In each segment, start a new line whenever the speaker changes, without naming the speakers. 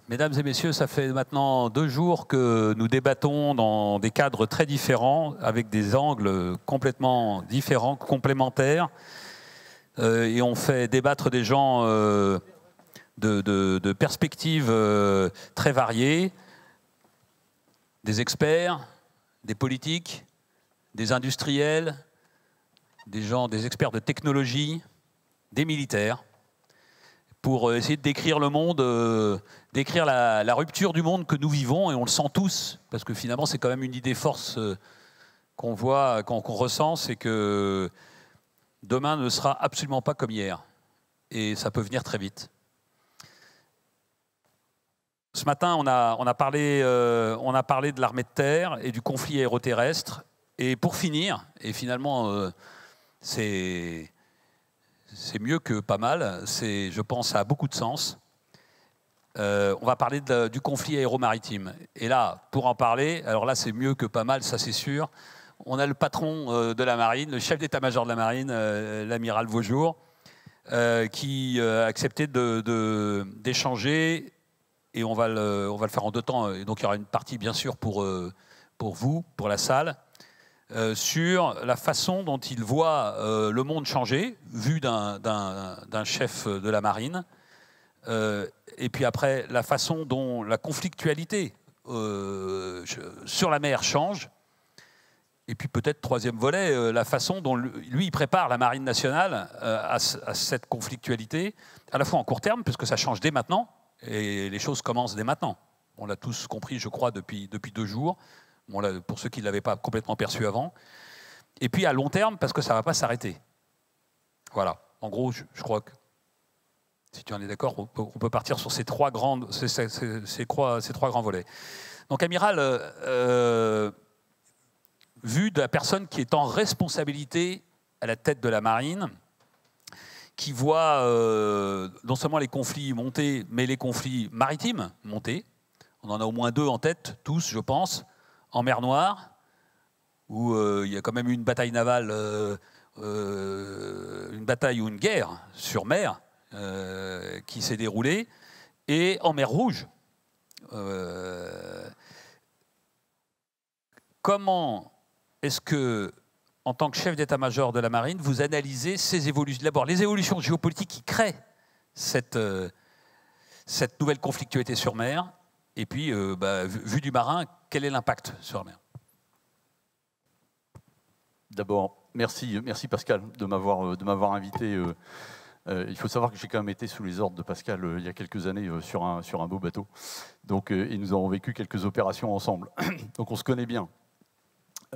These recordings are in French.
Mesdames et messieurs, ça fait maintenant 2 jours que nous débattons dans des cadres très différents, avec des angles complètement différents, complémentaires. Et on fait débattre des gens de perspectives très variées, des experts, des politiques, des industriels, des experts de technologie, des militaires, pour essayer de décrire le monde, décrire la rupture du monde que nous vivons, et on le sent tous, parce que finalement c'est quand même une idée force qu'on voit, qu'on ressent, c'est que demain ne sera absolument pas comme hier, et ça peut venir très vite. Ce matin, on a parlé de l'armée de terre et du conflit aéroterrestre, et pour finir, et finalement c'est mieux que pas mal, je pense, ça a beaucoup de sens. On va parler du conflit aéromaritime. Et là, pour en parler, alors là, c'est mieux que pas mal, ça c'est sûr. On a le patron de la marine, le chef d'état-major de la marine, l'amiral Vaujour, qui a accepté d'échanger, et on va le faire en 2 temps. Et donc il y aura une partie, bien sûr, pour vous, pour la salle, sur la façon dont il voit le monde changer, vu d'un chef de la marine, et puis après, la façon dont la conflictualité sur la mer change, et puis peut-être, 3e volet, la façon dont lui, il prépare la marine nationale à cette conflictualité, à la fois en court terme, puisque ça change dès maintenant, et les choses commencent dès maintenant. On l'a tous compris, je crois, depuis 2 jours. Bon, là, pour ceux qui ne l'avaient pas complètement perçu avant. Et puis à long terme, parce que ça ne va pas s'arrêter. Voilà. En gros, je crois que, si tu en es d'accord, on peut partir sur ces 3 grands volets. Donc, amiral, vu de la personne qui est en responsabilité à la tête de la marine, qui voit non seulement les conflits monter, mais les conflits maritimes monter, on en a au moins 2 en tête, tous, je pense, en mer Noire, où il y a quand même eu une bataille navale, une bataille ou une guerre sur mer qui s'est déroulée, et en mer Rouge. Comment est-ce que, en tant que chef d'état-major de la marine, vous analysez ces évolutions, d'abord les évolutions géopolitiques qui créent cette nouvelle conflictualité sur mer, et puis, vu du marin, quel est l'impact sur la mer?
D'abord, merci Pascal de m'avoir invité. Il faut savoir que j'ai quand même été sous les ordres de Pascal il y a quelques années sur un beau bateau. Donc, et nous avons vécu quelques opérations ensemble. Donc on se connaît bien.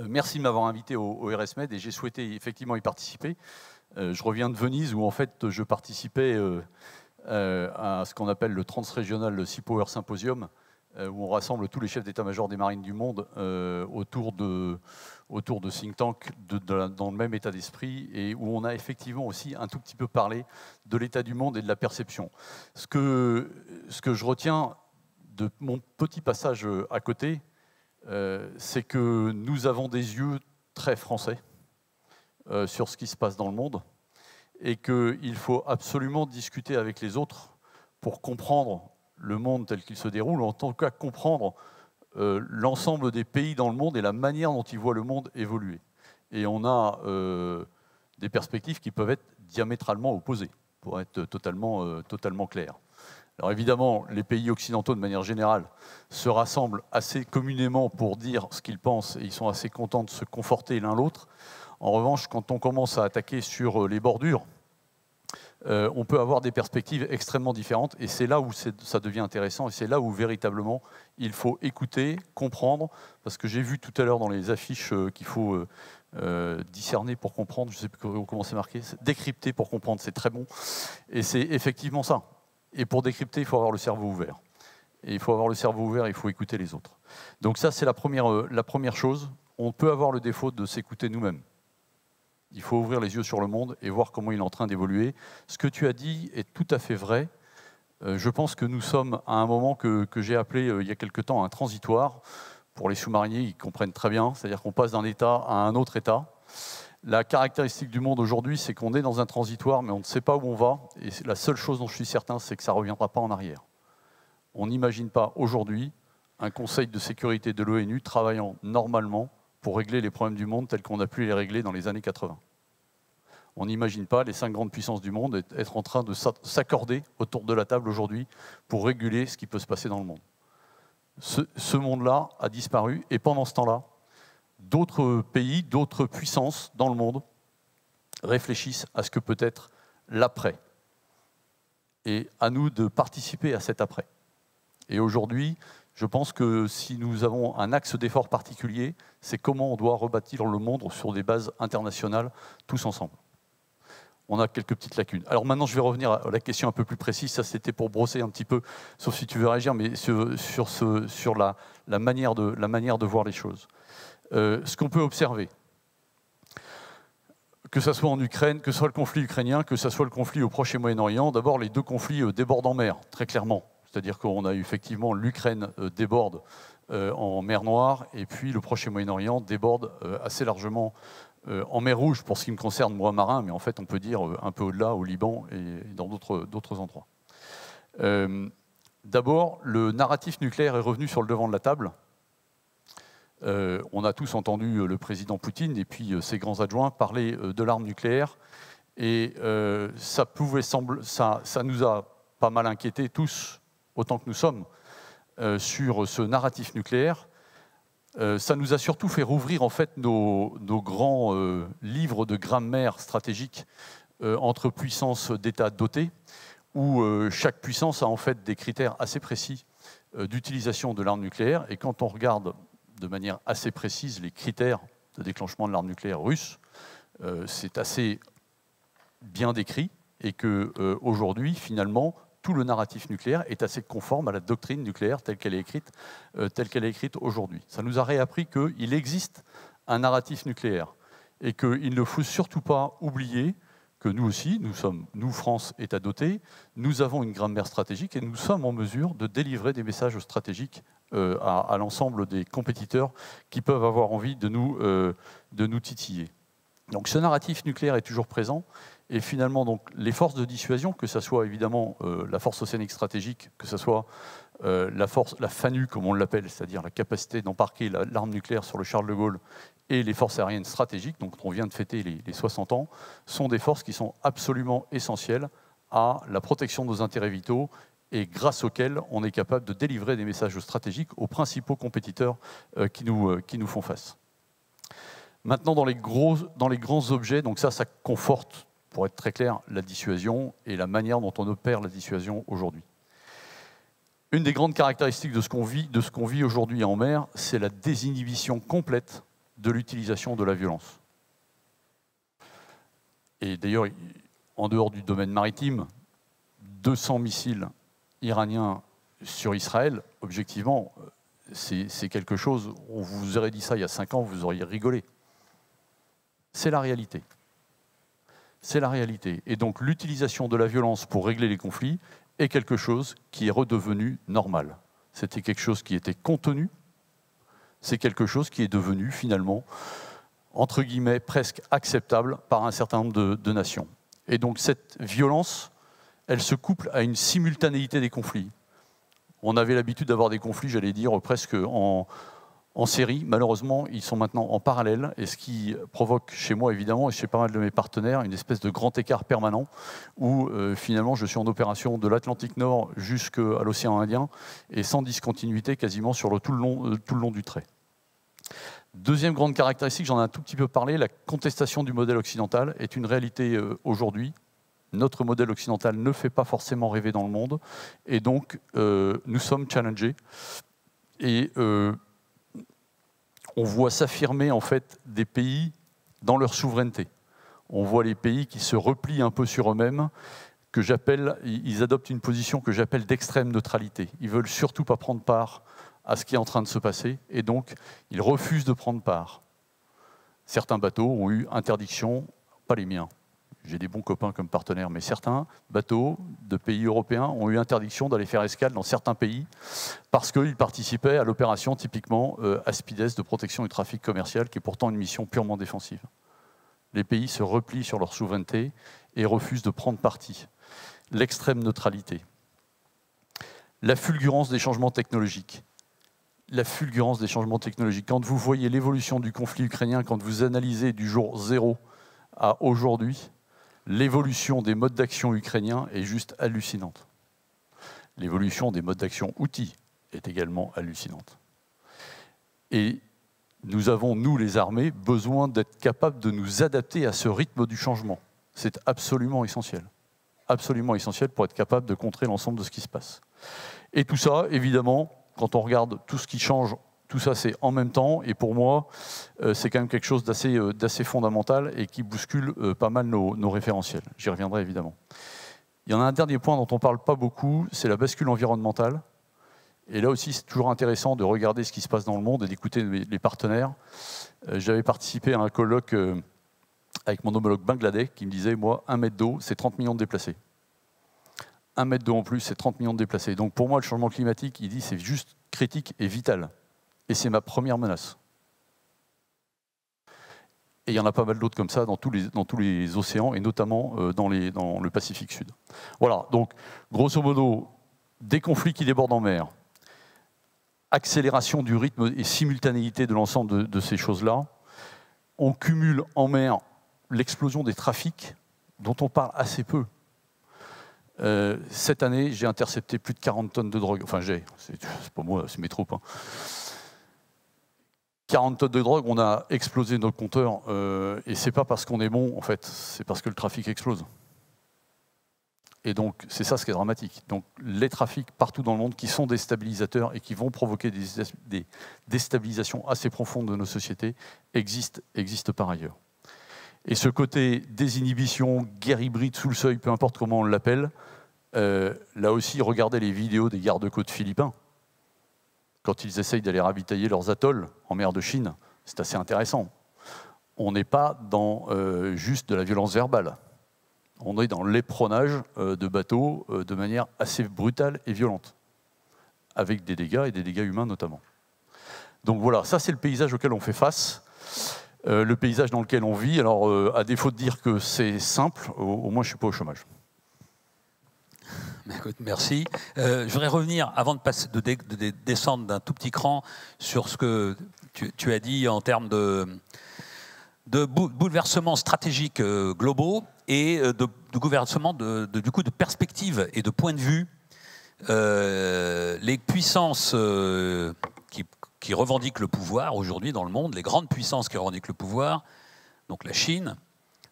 Merci de m'avoir invité au RSMed, et j'ai souhaité effectivement y participer. Je reviens de Venise, où en fait je participais à ce qu'on appelle le Transregional Sea Power Symposium, où on rassemble tous les chefs d'état-major des marines du monde autour de think tanks dans le même état d'esprit, et où on a effectivement aussi un tout petit peu parlé de l'état du monde et de la perception. Ce que je retiens de mon petit passage à côté, c'est que nous avons des yeux très français sur ce qui se passe dans le monde, et qu'il faut absolument discuter avec les autres pour comprendre le monde tel qu'il se déroule, ou en tout cas comprendre l'ensemble des pays dans le monde et la manière dont ils voient le monde évoluer. Et on a des perspectives qui peuvent être diamétralement opposées, pour être totalement clair. Alors évidemment, les pays occidentaux, de manière générale, se rassemblent assez communément pour dire ce qu'ils pensent, et ils sont assez contents de se conforter l'un l'autre. En revanche, quand on commence à attaquer sur les bordures, on peut avoir des perspectives extrêmement différentes, et c'est là où ça devient intéressant, et c'est là où véritablement il faut écouter, comprendre, parce que j'ai vu tout à l'heure dans les affiches qu'il faut discerner pour comprendre, je ne sais plus comment c'est marqué, décrypter pour comprendre, c'est très bon, et c'est effectivement ça. Et pour décrypter, il faut avoir le cerveau ouvert. Et il faut avoir le cerveau ouvert, il faut écouter les autres. Donc ça, c'est la première chose. On peut avoir le défaut de s'écouter nous-mêmes. Il faut ouvrir les yeux sur le monde et voir comment il est en train d'évoluer. Ce que tu as dit est tout à fait vrai. Je pense que nous sommes à un moment que j'ai appelé il y a quelque temps un transitoire. Pour les sous-mariniers, ils comprennent très bien. C'est-à-dire qu'on passe d'un état à un autre état. La caractéristique du monde aujourd'hui, c'est qu'on est dans un transitoire, mais on ne sait pas où on va. Et la seule chose dont je suis certain, c'est que ça ne reviendra pas en arrière. On n'imagine pas aujourd'hui un Conseil de sécurité de l'ONU travaillant normalement pour régler les problèmes du monde tels qu'on a pu les régler dans les années 80. On n'imagine pas les 5 grandes puissances du monde être en train de s'accorder autour de la table aujourd'hui pour réguler ce qui peut se passer dans le monde. Ce monde-là a disparu, et pendant ce temps-là, d'autres pays, d'autres puissances dans le monde réfléchissent à ce que peut être l'après. Et à nous de participer à cet après. Et aujourd'hui, je pense que si nous avons un axe d'effort particulier, c'est comment on doit rebâtir le monde sur des bases internationales, tous ensemble. On a quelques petites lacunes. Alors maintenant, je vais revenir à la question un peu plus précise. Ça, c'était pour brosser un petit peu, sauf si tu veux réagir, mais sur la manière de voir les choses. Ce qu'on peut observer, que ce soit en Ukraine, que ce soit le conflit ukrainien, que ce soit le conflit au Proche et Moyen-Orient, d'abord, les deux conflits débordent en mer, très clairement. C'est-à-dire qu'on a effectivement l'Ukraine déborde en mer Noire, et puis le Proche et Moyen-Orient déborde assez largement en mer Rouge, pour ce qui me concerne, moi, marin, mais en fait, on peut dire un peu au-delà, au Liban et dans d'autres endroits. D'abord, le narratif nucléaire est revenu sur le devant de la table. On a tous entendu le président Poutine et puis ses grands adjoints parler de l'arme nucléaire, et ça nous a pas mal inquiétés tous, autant que nous sommes, sur ce narratif nucléaire. Ça nous a surtout fait rouvrir en fait nos grands livres de grammaire stratégique entre puissances d'États dotés, où chaque puissance a en fait des critères assez précis d'utilisation de l'arme nucléaire. Et quand on regarde de manière assez précise les critères de déclenchement de l'arme nucléaire russe, c'est assez bien décrit, et qu'aujourd'hui, finalement, tout le narratif nucléaire est assez conforme à la doctrine nucléaire telle qu'elle est écrite aujourd'hui. Ça nous a réappris qu'il existe un narratif nucléaire, et qu'il ne faut surtout pas oublier que nous aussi, nous France, État doté, nous avons une grammaire stratégique, et nous sommes en mesure de délivrer des messages stratégiques à l'ensemble des compétiteurs qui peuvent avoir envie de nous titiller. Donc ce narratif nucléaire est toujours présent. Et finalement, donc, les forces de dissuasion, que ce soit évidemment la force océanique stratégique, que ce soit la FANU, comme on l'appelle, c'est-à-dire la capacité d'embarquer l'arme nucléaire sur le Charles de Gaulle, et les forces aériennes stratégiques, donc on vient de fêter les 60 ans, sont des forces qui sont absolument essentielles à la protection de nos intérêts vitaux, et grâce auxquelles on est capable de délivrer des messages stratégiques aux principaux compétiteurs qui nous font face. Maintenant, dans les grands objets, donc ça conforte, pour être très clair, la dissuasion et la manière dont on opère la dissuasion aujourd'hui. Une des grandes caractéristiques de ce qu'on vit aujourd'hui en mer, c'est la désinhibition complète de l'utilisation de la violence. Et d'ailleurs, en dehors du domaine maritime, 200 missiles iraniens sur Israël, objectivement, c'est quelque chose, on vous aurait dit ça il y a 5 ans, vous auriez rigolé. C'est la réalité. C'est la réalité. Et donc l'utilisation de la violence pour régler les conflits est quelque chose qui est redevenu normal. C'était quelque chose qui était contenu, c'est quelque chose qui est devenu finalement, entre guillemets, presque acceptable par un certain nombre de nations. Et donc cette violence, elle se couple à une simultanéité des conflits. On avait l'habitude d'avoir des conflits, j'allais dire, presque en série. Malheureusement, ils sont maintenant en parallèle, et ce qui provoque chez moi, évidemment, et chez pas mal de mes partenaires, une espèce de grand écart permanent, où finalement je suis en opération de l'Atlantique Nord jusqu'à l'océan Indien, et sans discontinuité quasiment sur tout le long du trait. Deuxième grande caractéristique, j'en ai un tout petit peu parlé, la contestation du modèle occidental est une réalité aujourd'hui. Notre modèle occidental ne fait pas forcément rêver dans le monde, et donc nous sommes challengés, et on voit s'affirmer en fait des pays dans leur souveraineté. On voit les pays qui se replient un peu sur eux-mêmes, ils adoptent une position que j'appelle d'extrême neutralité. Ils ne veulent surtout pas prendre part à ce qui est en train de se passer, et donc ils refusent de prendre part. Certains bateaux ont eu interdiction, pas les miens, j'ai des bons copains comme partenaires, mais certains bateaux de pays européens ont eu interdiction d'aller faire escale dans certains pays parce qu'ils participaient à l'opération typiquement Aspides de protection du trafic commercial, qui est pourtant une mission purement défensive. Les pays se replient sur leur souveraineté et refusent de prendre parti. L'extrême neutralité. La fulgurance des changements technologiques. La fulgurance des changements technologiques. Quand vous voyez l'évolution du conflit ukrainien, quand vous analysez du jour 0 à aujourd'hui, l'évolution des modes d'action ukrainiens est juste hallucinante. L'évolution des modes d'action outils est également hallucinante. Et nous avons, nous les armées, besoin d'être capables de nous adapter à ce rythme du changement. C'est absolument essentiel. Absolument essentiel pour être capable de contrer l'ensemble de ce qui se passe. Et tout ça, évidemment, quand on regarde tout ce qui change, tout ça c'est en même temps, et pour moi, c'est quand même quelque chose d'assez fondamental et qui bouscule pas mal nos référentiels. J'y reviendrai évidemment. Il y en a un dernier point dont on ne parle pas beaucoup, c'est la bascule environnementale. Et là aussi, c'est toujours intéressant de regarder ce qui se passe dans le monde et d'écouter les partenaires. J'avais participé à un colloque avec mon homologue bangladais qui me disait, moi, 1 mètre d'eau, c'est 30 millions de déplacés. 1 mètre d'eau en plus, c'est 30 millions de déplacés. Donc pour moi, le changement climatique, il dit, c'est juste critique et vital. Et c'est ma première menace. Et il y en a pas mal d'autres comme ça dans tous les océans, et notamment dans le Pacifique Sud. Voilà, donc grosso modo, des conflits qui débordent en mer, accélération du rythme et simultanéité de l'ensemble de ces choses-là. On cumule en mer l'explosion des trafics, dont on parle assez peu. Cette année, j'ai intercepté plus de 40 tonnes de drogue. Enfin, c'est pas moi, c'est mes troupes. 40 tonnes de drogue, on a explosé nos compteurs. Et c'est pas parce qu'on est bon, en fait, c'est parce que le trafic explose. Et donc, c'est ça ce qui est dramatique. Donc, les trafics partout dans le monde qui sont déstabilisateurs et qui vont provoquer des déstabilisations assez profondes de nos sociétés existent par ailleurs. Et ce côté désinhibition, guerre hybride sous le seuil, peu importe comment on l'appelle, là aussi, regardez les vidéos des gardes-côtes philippins. Quand ils essayent d'aller ravitailler leurs atolls en mer de Chine, c'est assez intéressant. On n'est pas dans juste de la violence verbale. On est dans l'éperonage de bateaux de manière assez brutale et violente, avec des dégâts et des dégâts humains notamment. Donc voilà, ça c'est le paysage auquel on fait face, le paysage dans lequel on vit. Alors à défaut de dire que c'est simple, au moins je ne suis pas au chômage.
Écoute, merci. Je voudrais revenir, avant de descendre d'un tout petit cran, sur ce que tu as dit en termes de bouleversements stratégiques globaux et de bouleversements du coup, de perspectives et de points de vue. Les puissances qui revendiquent le pouvoir aujourd'hui dans le monde, les grandes puissances qui revendiquent le pouvoir, donc la Chine,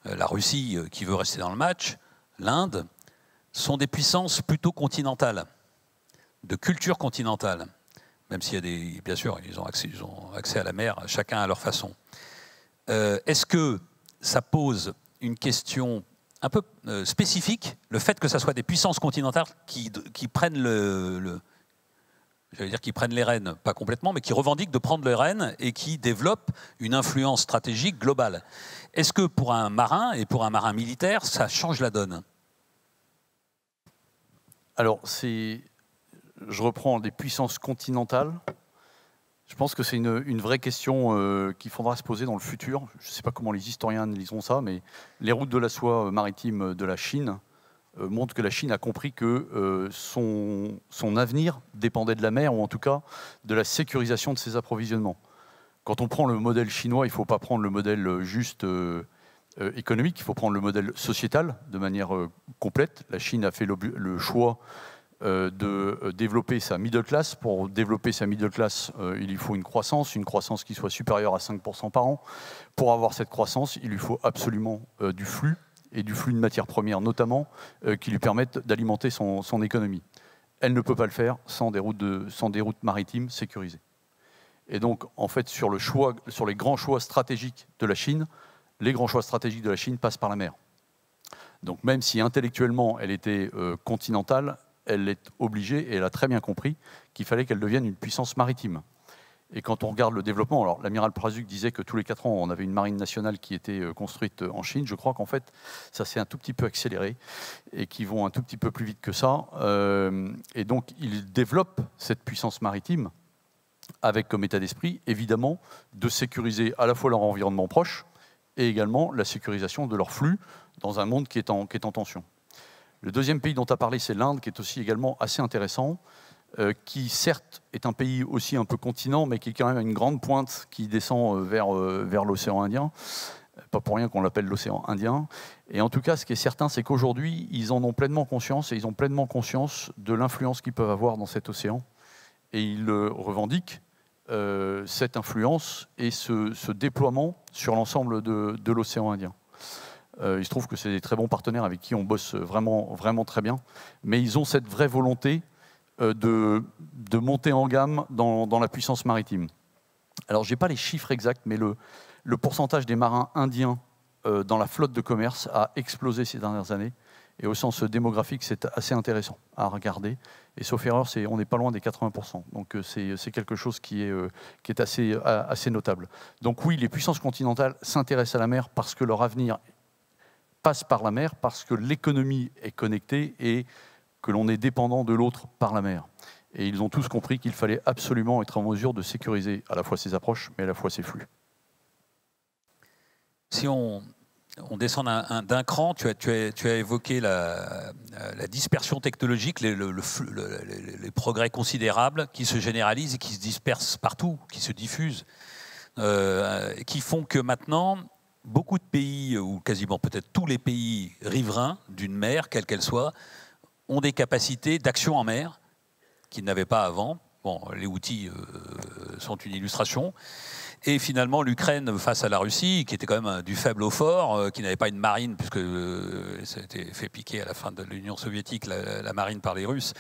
la Russie qui veut rester dans le match, l'Inde, sont des puissances plutôt continentales, de culture continentale, même s'il y a bien sûr, ils ont accès à la mer, chacun à leur façon. Est-ce que ça pose une question un peu spécifique, le fait que ça soit des puissances continentales qui prennent j'allais dire qui prennent les rênes, pas complètement, mais qui revendiquent de prendre les rênes et qui développent une influence stratégique globale. Est-ce que pour un marin et pour un marin militaire, ça change la donne ?
Alors, je reprends des puissances continentales. Je pense que c'est une vraie question qu'il faudra se poser dans le futur. Je ne sais pas comment les historiens analyseront ça, mais les routes de la soie maritime de la Chine montrent que la Chine a compris que son avenir dépendait de la mer, ou en tout cas de la sécurisation de ses approvisionnements. Quand on prend le modèle chinois, il ne faut pas prendre le modèle juste économique, il faut prendre le modèle sociétal de manière complète. La Chine a fait le choix de développer sa middle class. Pour développer sa middle class, il lui faut une croissance qui soit supérieure à 5% par an. Pour avoir cette croissance, il lui faut absolument du flux, et du flux de matières premières notamment, qui lui permettent d'alimenter son économie. Elle ne peut pas le faire sans des routes maritimes sécurisées. Et donc, en fait, sur les grands choix stratégiques de la Chine, les grands choix stratégiques de la Chine passent par la mer. Donc même si intellectuellement elle était continentale, elle est obligée, et elle a très bien compris, qu'il fallait qu'elle devienne une puissance maritime. Et quand on regarde le développement, alors l'amiral Prazuc disait que tous les 4 ans, on avait une marine nationale qui était construite en Chine. Je crois qu'en fait, ça s'est un tout petit peu accéléré et qu'ils vont un tout petit peu plus vite que ça. Et donc, ils développent cette puissance maritime avec comme état d'esprit, évidemment, de sécuriser à la fois leur environnement proche et également la sécurisation de leurs flux dans un monde qui est en tension. Le deuxième pays dont tu as parlé, c'est l'Inde, qui est aussi également assez intéressant. qui certes est un pays aussi un peu continent, mais qui est quand même une grande pointe qui descend vers l'océan Indien. Pas pour rien qu'on l'appelle l'océan Indien. Et en tout cas, ce qui est certain, c'est qu'aujourd'hui, ils en ont pleinement conscience, et ils ont pleinement conscience de l'influence qu'ils peuvent avoir dans cet océan. Et ils revendiquent cette influence et ce déploiement sur l'ensemble de l'océan Indien. Il se trouve que c'est des très bons partenaires avec qui on bosse vraiment, vraiment très bien. Mais ils ont cette vraie volonté de monter en gamme dans la puissance maritime. Alors, je n'ai pas les chiffres exacts, mais le pourcentage des marins indiens dans la flotte de commerce a explosé ces dernières années. Et au sens démographique, c'est assez intéressant à regarder. Et sauf erreur, on n'est pas loin des 80%. Donc c'est quelque chose qui est assez notable. Donc oui, les puissances continentales s'intéressent à la mer parce que leur avenir passe par la mer, parce que l'économie est connectée et que l'on est dépendant de l'autre par la mer. Et ils ont tous compris qu'il fallait absolument être en mesure de sécuriser à la fois ces approches, mais à la fois ces flux.
Si on descend d'un cran, tu as évoqué la dispersion technologique, les progrès considérables qui se généralisent et qui se dispersent partout, qui se diffusent, qui font que maintenant, beaucoup de pays, ou quasiment peut-être tous les pays riverains d'une mer, quelle qu'elle soit, ont des capacités d'action en mer qu'ils n'avaient pas avant. Bon, les outils sont une illustration. Et finalement, l'Ukraine face à la Russie, qui était quand même du faible au fort, qui n'avait pas une marine, puisque ça a été fait piquer à la fin de l'Union soviétique, la marine par les Russes,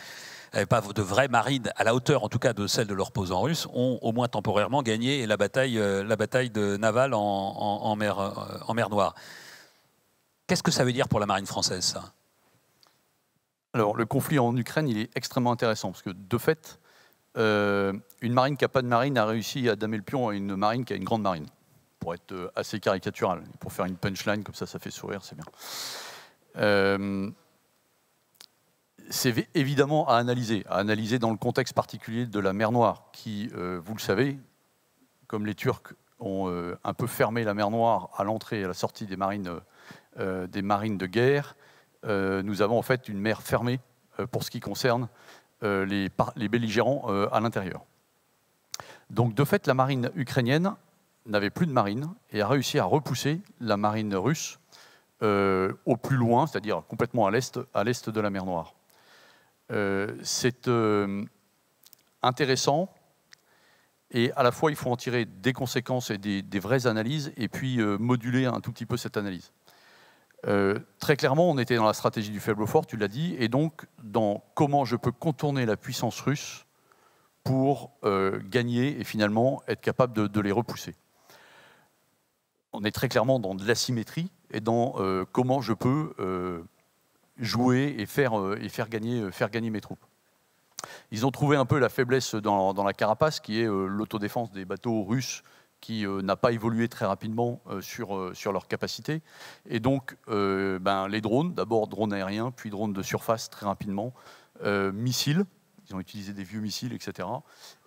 n'avait pas de vraie marine à la hauteur, en tout cas, de celle de l'opposant russe, ont au moins temporairement gagné la bataille de navale en mer Noire. Qu'est-ce que ça veut dire pour la marine française, ça ?
Alors, le conflit en Ukraine, il est extrêmement intéressant, parce que de fait, une marine qui n'a pas de marine a réussi à damer le pion à une marine qui a une grande marine, pour être assez caricatural. Pour faire une punchline, comme ça fait sourire, c'est bien. C'est évidemment à analyser dans le contexte particulier de la mer Noire, qui, vous le savez, comme les Turcs ont un peu fermé la mer Noire à l'entrée et à la sortie des marines de guerre, nous avons en fait une mer fermée pour ce qui concerne les belligérants à l'intérieur. Donc de fait, la marine ukrainienne n'avait plus de marine et a réussi à repousser la marine russe au plus loin, c'est-à-dire complètement à l'est de la mer Noire. C'est intéressant et à la fois il faut en tirer des conséquences et des vraies analyses et puis moduler un tout petit peu cette analyse. Très clairement, on était dans la stratégie du faible au fort, tu l'as dit, et donc dans comment je peux contourner la puissance russe pour gagner et finalement être capable de les repousser. On est très clairement dans de l'asymétrie et dans comment je peux jouer et faire gagner mes troupes. Ils ont trouvé un peu la faiblesse dans la carapace, qui est l'autodéfense des bateaux russes, qui n'a pas évolué très rapidement sur leur capacité. Et donc, les drones, d'abord drones aériens, puis drones de surface très rapidement, missiles, ils ont utilisé des vieux missiles, etc.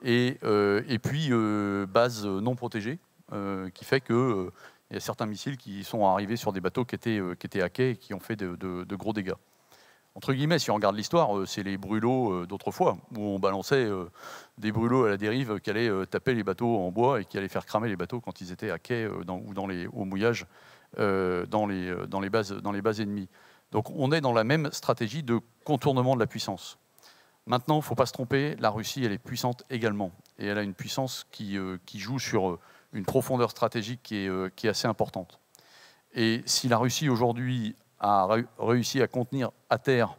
Et puis, bases non protégées, qui fait qu'il y a certains missiles qui sont arrivés sur des bateaux qui étaient hackés et qui ont fait de gros dégâts. Entre guillemets, si on regarde l'histoire, c'est les brûlots d'autrefois, où on balançait des brûlots à la dérive qui allaient taper les bateaux en bois et qui allaient faire cramer les bateaux quand ils étaient à quai ou au mouillage dans les bases ennemies. Donc on est dans la même stratégie de contournement de la puissance. Maintenant, il ne faut pas se tromper, la Russie, elle est puissante également. Et elle a une puissance qui joue sur une profondeur stratégique qui est assez importante. Et si la Russie aujourd'hui a réussi à contenir à terre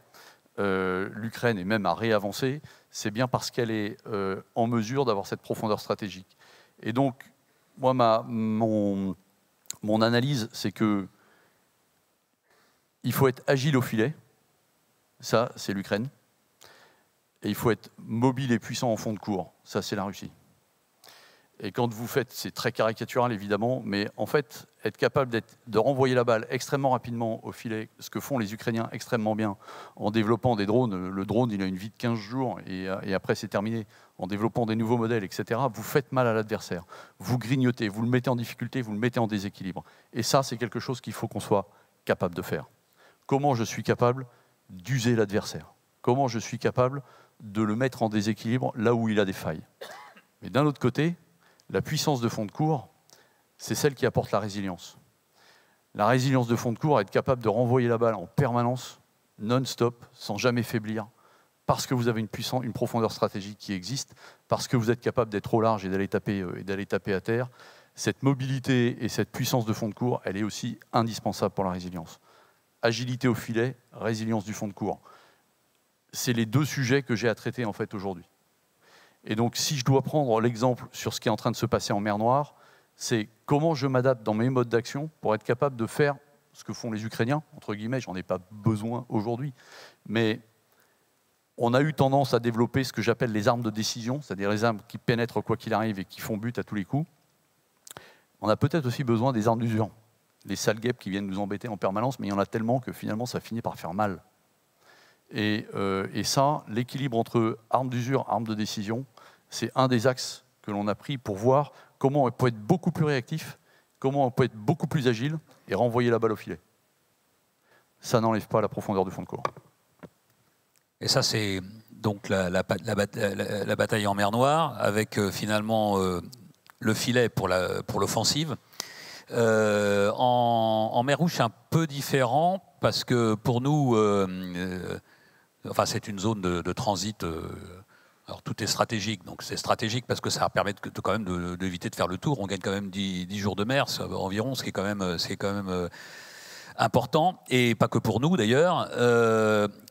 l'Ukraine et même à réavancer, c'est bien parce qu'elle est en mesure d'avoir cette profondeur stratégique. Et donc, moi, mon analyse, c'est que il faut être agile au filet, ça, c'est l'Ukraine, et il faut être mobile et puissant en fond de cours, ça, c'est la Russie. Et quand vous faites, c'est très caricatural évidemment, mais en fait, être capable de renvoyer la balle extrêmement rapidement au filet, ce que font les Ukrainiens extrêmement bien, en développant des drones. Le drone, il a une vie de 15 jours et après c'est terminé. En développant des nouveaux modèles, etc., vous faites mal à l'adversaire. Vous grignotez, vous le mettez en difficulté, vous le mettez en déséquilibre. Et ça, c'est quelque chose qu'il faut qu'on soit capable de faire. Comment je suis capable d'user l'adversaire? Comment je suis capable de le mettre en déséquilibre là où il a des failles. Mais d'un autre côté, la puissance de fond de cours, c'est celle qui apporte la résilience. La résilience de fond de cours, être capable de renvoyer la balle en permanence, non-stop, sans jamais faiblir, parce que vous avez une profondeur stratégique qui existe, parce que vous êtes capable d'être au large et d'aller taper à terre. Cette mobilité et cette puissance de fond de cours, elle est aussi indispensable pour la résilience. Agilité au filet, résilience du fond de cours. C'est les deux sujets que j'ai à traiter en fait aujourd'hui. Et donc, si je dois prendre l'exemple sur ce qui est en train de se passer en mer Noire, c'est comment je m'adapte dans mes modes d'action pour être capable de faire ce que font les Ukrainiens, entre guillemets, j'en ai pas besoin aujourd'hui, mais on a eu tendance à développer ce que j'appelle les armes de décision, c'est-à-dire les armes qui pénètrent quoi qu'il arrive et qui font but à tous les coups. On a peut-être aussi besoin des armes d'usure, les sales guêpes qui viennent nous embêter en permanence, mais il y en a tellement que finalement ça finit par faire mal. Et ça, l'équilibre entre armes d'usure, armes de décision, c'est un des axes que l'on a pris pour voir comment on peut être beaucoup plus réactif, comment on peut être beaucoup plus agile et renvoyer la balle au filet. Ça n'enlève pas la profondeur du fond de cours.
Et ça, c'est donc la bataille en mer Noire, avec finalement le filet pour l'offensive. En mer Rouge, c'est un peu différent, parce que pour nous, enfin, c'est une zone de transit. Alors tout est stratégique, donc c'est stratégique parce que ça permet quand même d'éviter de faire le tour. On gagne quand même 10 jours de mer environ, ce qui est quand même important, et pas que pour nous d'ailleurs.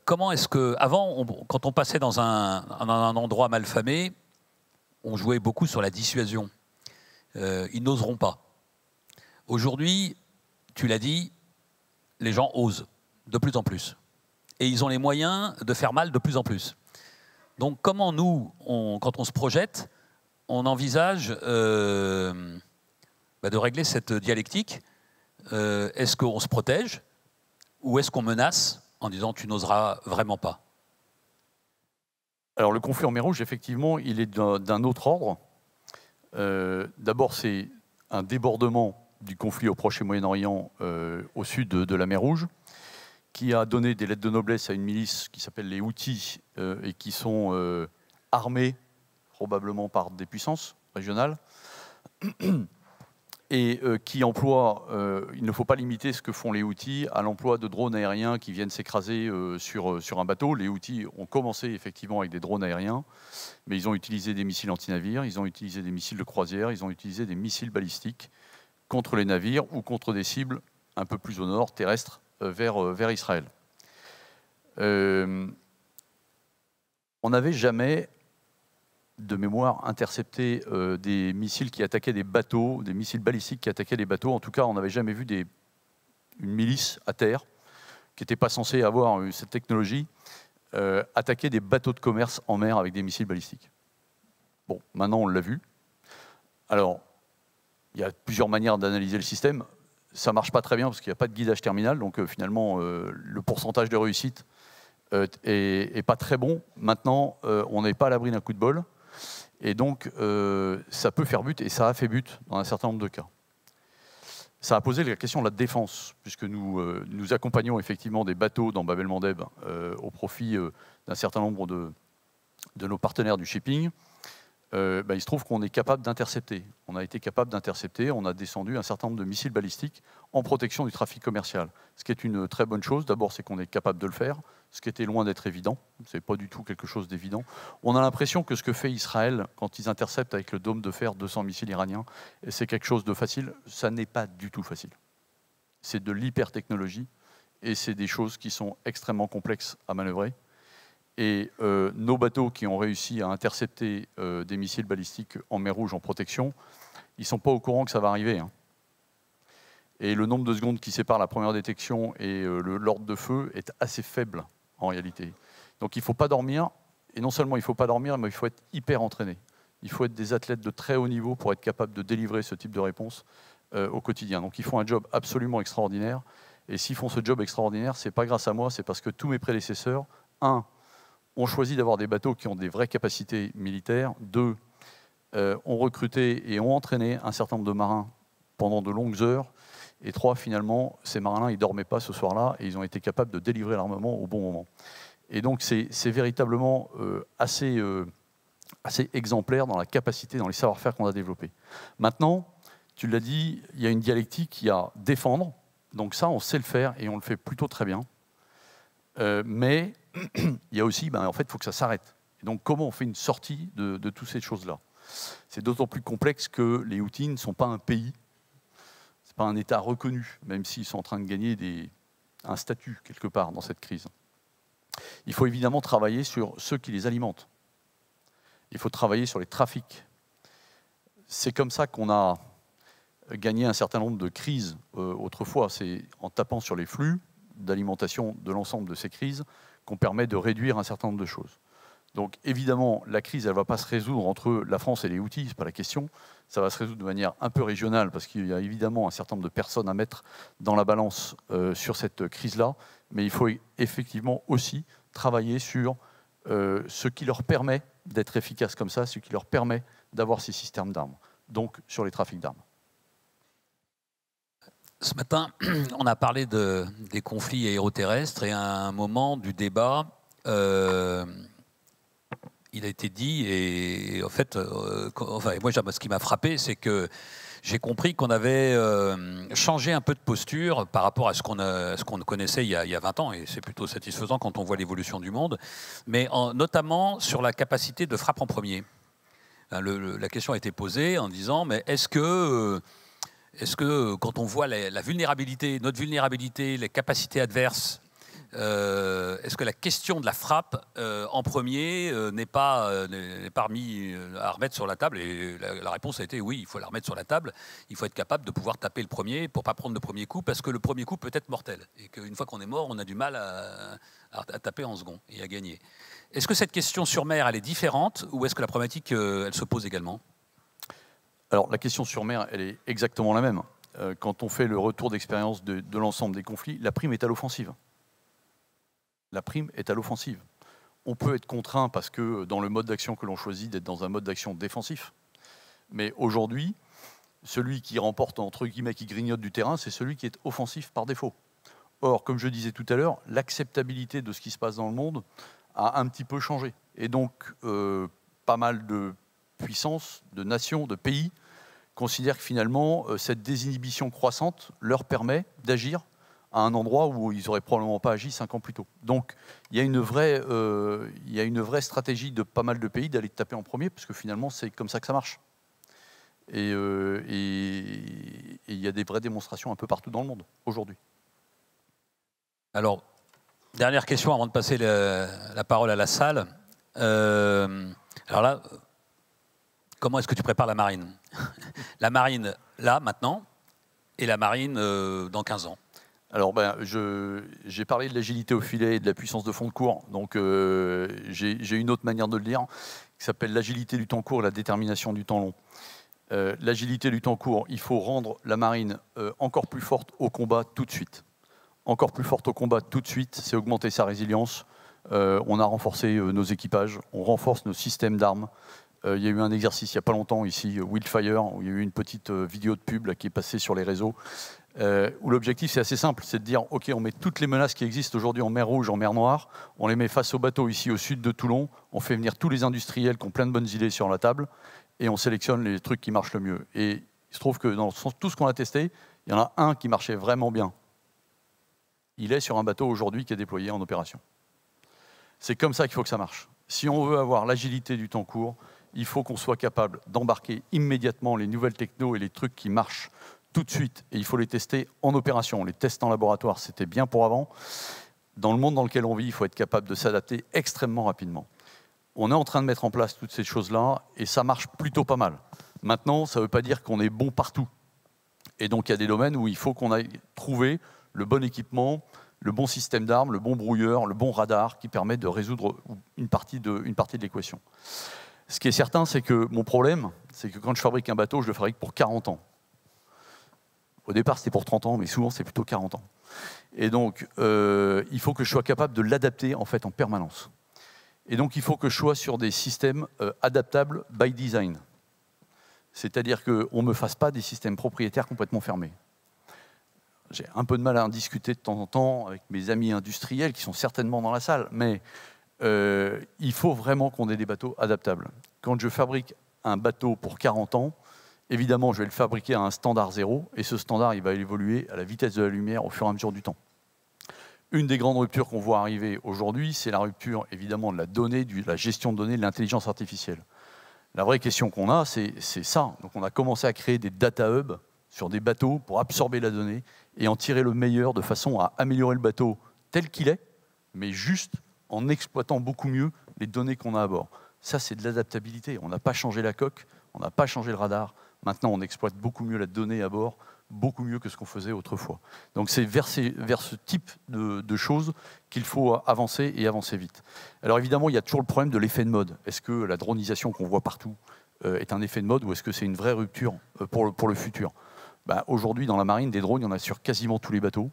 Comment est-ce que, avant, quand on passait dans un endroit malfamé, on jouait beaucoup sur la dissuasion. Ils n'oseront pas. Aujourd'hui, tu l'as dit, les gens osent de plus en plus. Et ils ont les moyens de faire mal de plus en plus. Donc comment nous, quand on se projette, on envisage de régler cette dialectique? Est-ce qu'on se protège ou est-ce qu'on menace en disant tu n'oseras vraiment pas?
Alors le conflit en mer Rouge, effectivement, il est d'un autre ordre. D'abord, c'est un débordement du conflit au Proche et Moyen-Orient au sud de la mer Rouge, qui a donné des lettres de noblesse à une milice qui s'appelle les Houthis et qui sont armés probablement par des puissances régionales et qui emploient, il ne faut pas limiter ce que font les Houthis à l'emploi de drones aériens qui viennent s'écraser sur un bateau. Les Houthis ont commencé effectivement avec des drones aériens, mais ils ont utilisé des missiles anti-navires, ils ont utilisé des missiles de croisière, ils ont utilisé des missiles balistiques contre les navires ou contre des cibles un peu plus au nord, terrestres, vers Israël. On n'avait jamais, de mémoire, intercepté des missiles qui attaquaient des bateaux, des missiles balistiques qui attaquaient des bateaux. En tout cas, on n'avait jamais vu une milice à terre, qui n'était pas censée avoir cette technologie, attaquer des bateaux de commerce en mer avec des missiles balistiques. Bon, maintenant on l'a vu. Alors, il y a plusieurs manières d'analyser le système. Ça ne marche pas très bien parce qu'il n'y a pas de guidage terminal, donc finalement le pourcentage de réussite est pas très bon. Maintenant, on n'est pas à l'abri d'un coup de bol, et donc ça peut faire but, et ça a fait but dans un certain nombre de cas. Ça a posé la question de la défense, puisque nous accompagnons effectivement des bateaux dans Bab el-Mandeb au profit d'un certain nombre de nos partenaires du shipping. Il se trouve qu'on est capable d'intercepter. On a été capable d'intercepter, on a descendu un certain nombre de missiles balistiques en protection du trafic commercial. Ce qui est une très bonne chose. D'abord, c'est qu'on est capable de le faire, ce qui était loin d'être évident. Ce n'est pas du tout quelque chose d'évident. On a l'impression que ce que fait Israël quand ils interceptent avec le dôme de fer 200 missiles iraniens, c'est quelque chose de facile. Ça n'est pas du tout facile. C'est de l'hypertechnologie et c'est des choses qui sont extrêmement complexes à manœuvrer. Et nos bateaux qui ont réussi à intercepter des missiles balistiques en mer Rouge en protection, ils ne sont pas au courant que ça va arriver. Hein. Et le nombre de secondes qui sépare la première détection et l'ordre de feu est assez faible en réalité. Donc il ne faut pas dormir, et non seulement il ne faut pas dormir, mais il faut être hyper entraîné. Il faut être des athlètes de très haut niveau pour être capable de délivrer ce type de réponse au quotidien. Donc ils font un job absolument extraordinaire. Et s'ils font ce job extraordinaire, ce n'est pas grâce à moi, c'est parce que tous mes prédécesseurs, ont choisi d'avoir des bateaux qui ont des vraies capacités militaires. 2, ont recruté et ont entraîné un certain nombre de marins pendant de longues heures. Et 3, finalement, ces marins-là, ils ne dormaient pas ce soir-là et ils ont été capables de délivrer l'armement au bon moment. Et donc c'est véritablement assez exemplaire dans la capacité, dans les savoir-faire qu'on a développés. Maintenant, tu l'as dit, il y a une dialectique, il y a défendre, donc ça on sait le faire et on le fait plutôt très bien. Mais il y a aussi, en fait, il faut que ça s'arrête. Et donc comment on fait une sortie de toutes ces choses-là? C'est d'autant plus complexe que les Houthis ne sont pas un pays, ce n'est pas un État reconnu, même s'ils sont en train de gagner un statut quelque part dans cette crise. Il faut évidemment travailler sur ceux qui les alimentent. Il faut travailler sur les trafics. C'est comme ça qu'on a gagné un certain nombre de crises autrefois. C'est en tapant sur les flux d'alimentation de l'ensemble de ces crises qu'on permet de réduire un certain nombre de choses. Donc évidemment, la crise, elle ne va pas se résoudre entre la France et les Houthis, ce n'est pas la question. Ça va se résoudre de manière un peu régionale, parce qu'il y a évidemment un certain nombre de personnes à mettre dans la balance sur cette crise-là. Mais il faut effectivement aussi travailler sur ce qui leur permet d'être efficaces comme ça, ce qui leur permet d'avoir ces systèmes d'armes, donc sur les trafics d'armes.
Ce matin, on a parlé des conflits aéroterrestres et à un moment du débat, il a été dit, et en fait, moi, ce qui m'a frappé, c'est que j'ai compris qu'on avait changé un peu de posture par rapport à ce qu'on connaissait il y a 20 ans, et c'est plutôt satisfaisant quand on voit l'évolution du monde, mais notamment sur la capacité de frappe en premier. La question a été posée en disant, mais est-ce que quand on voit la vulnérabilité, notre vulnérabilité, les capacités adverses, est-ce que la question de la frappe en premier n'est pas remis à remettre sur la table? Et la réponse a été oui, il faut la remettre sur la table. Il faut être capable de pouvoir taper le premier pour ne pas prendre le premier coup, parce que le premier coup peut être mortel. Et qu'une fois qu'on est mort, on a du mal à taper en second et à gagner. Est-ce que cette question sur mer, elle est différente, ou est-ce que la problématique, elle se pose également?
Alors la question sur mer, elle est exactement la même. Quand on fait le retour d'expérience de l'ensemble des conflits, la prime est à l'offensive. La prime est à l'offensive. On peut être contraint parce que dans le mode d'action que l'on choisit d'être dans un mode d'action défensif. Mais aujourd'hui, celui qui remporte, entre guillemets, qui grignote du terrain, c'est celui qui est offensif par défaut. Or, comme je disais tout à l'heure, l'acceptabilité de ce qui se passe dans le monde a un petit peu changé. Et donc, pas mal de puissances, de nations, de pays considèrent que finalement, cette désinhibition croissante leur permet d'agir à un endroit où ils n'auraient probablement pas agi 5 ans plus tôt. Donc il y a une vraie stratégie de pas mal de pays d'aller taper en premier, parce que finalement c'est comme ça que ça marche. Et il y a des vraies démonstrations un peu partout dans le monde aujourd'hui.
Alors, dernière question avant de passer la parole à la salle. Alors là, comment est-ce que tu prépares la marine? La marine là, maintenant, et la marine dans 15 ans?
Alors, j'ai parlé de l'agilité au filet et de la puissance de fond de cours. Donc, j'ai une autre manière de le dire, qui s'appelle l'agilité du temps court et la détermination du temps long. L'agilité du temps court, il faut rendre la marine encore plus forte au combat tout de suite. Encore plus forte au combat tout de suite, c'est augmenter sa résilience. On a renforcé nos équipages, on renforce nos systèmes d'armes. Il y a eu un exercice il n'y a pas longtemps ici, Wildfire, où il y a eu une petite vidéo de pub là, qui est passée sur les réseaux, où l'objectif c'est assez simple, c'est de dire ok, on met toutes les menaces qui existent aujourd'hui en mer Rouge, en mer Noire, on les met face aux bateaux ici au sud de Toulon, on fait venir tous les industriels qui ont plein de bonnes idées sur la table, et on sélectionne les trucs qui marchent le mieux. Et il se trouve que dans tout ce qu'on a testé, il y en a un qui marchait vraiment bien. Il est sur un bateau aujourd'hui qui est déployé en opération. C'est comme ça qu'il faut que ça marche. Si on veut avoir l'agilité du temps court, il faut qu'on soit capable d'embarquer immédiatement les nouvelles technos et les trucs qui marchent tout de suite. Et il faut les tester en opération. Les tests en laboratoire, c'était bien pour avant. Dans le monde dans lequel on vit, il faut être capable de s'adapter extrêmement rapidement. On est en train de mettre en place toutes ces choses-là et ça marche plutôt pas mal. Maintenant, ça ne veut pas dire qu'on est bon partout. Et donc, il y a des domaines où il faut qu'on aille trouver le bon équipement, le bon système d'armes, le bon brouilleur, le bon radar qui permet de résoudre une partie de l'équation. Ce qui est certain, c'est que mon problème, c'est que quand je fabrique un bateau, je le fabrique pour 40 ans. Au départ, c'était pour 30 ans, mais souvent, c'est plutôt 40 ans. Et donc, il faut que je sois capable de l'adapter en fait en permanence. Et donc, il faut que je sois sur des systèmes adaptables by design. C'est-à-dire qu'on ne me fasse pas des systèmes propriétaires complètement fermés. j'ai un peu de mal à en discuter de temps en temps avec mes amis industriels qui sont certainement dans la salle, mais il faut vraiment qu'on ait des bateaux adaptables. Quand je fabrique un bateau pour 40 ans, évidemment, je vais le fabriquer à un standard zéro, et ce standard, il va évoluer à la vitesse de la lumière au fur et à mesure du temps. Une des grandes ruptures qu'on voit arriver aujourd'hui, c'est la rupture, évidemment, de la donnée, de la gestion de données, de l'intelligence artificielle. La vraie question qu'on a, c'est ça. Donc on a commencé à créer des data hubs sur des bateaux pour absorber la donnée et en tirer le meilleur de façon à améliorer le bateau tel qu'il est, mais juste en exploitant beaucoup mieux les données qu'on a à bord. Ça, c'est de l'adaptabilité. On n'a pas changé la coque, on n'a pas changé le radar. Maintenant, on exploite beaucoup mieux la donnée à bord, beaucoup mieux que ce qu'on faisait autrefois. Donc c'est vers ce type de choses qu'il faut avancer et avancer vite. Alors évidemment, il y a toujours le problème de l'effet de mode. Est-ce que la dronisation qu'on voit partout est un effet de mode ou est-ce que c'est une vraie rupture pour le futur? Aujourd'hui, dans la marine, des drones, il y en a sur quasiment tous les bateaux.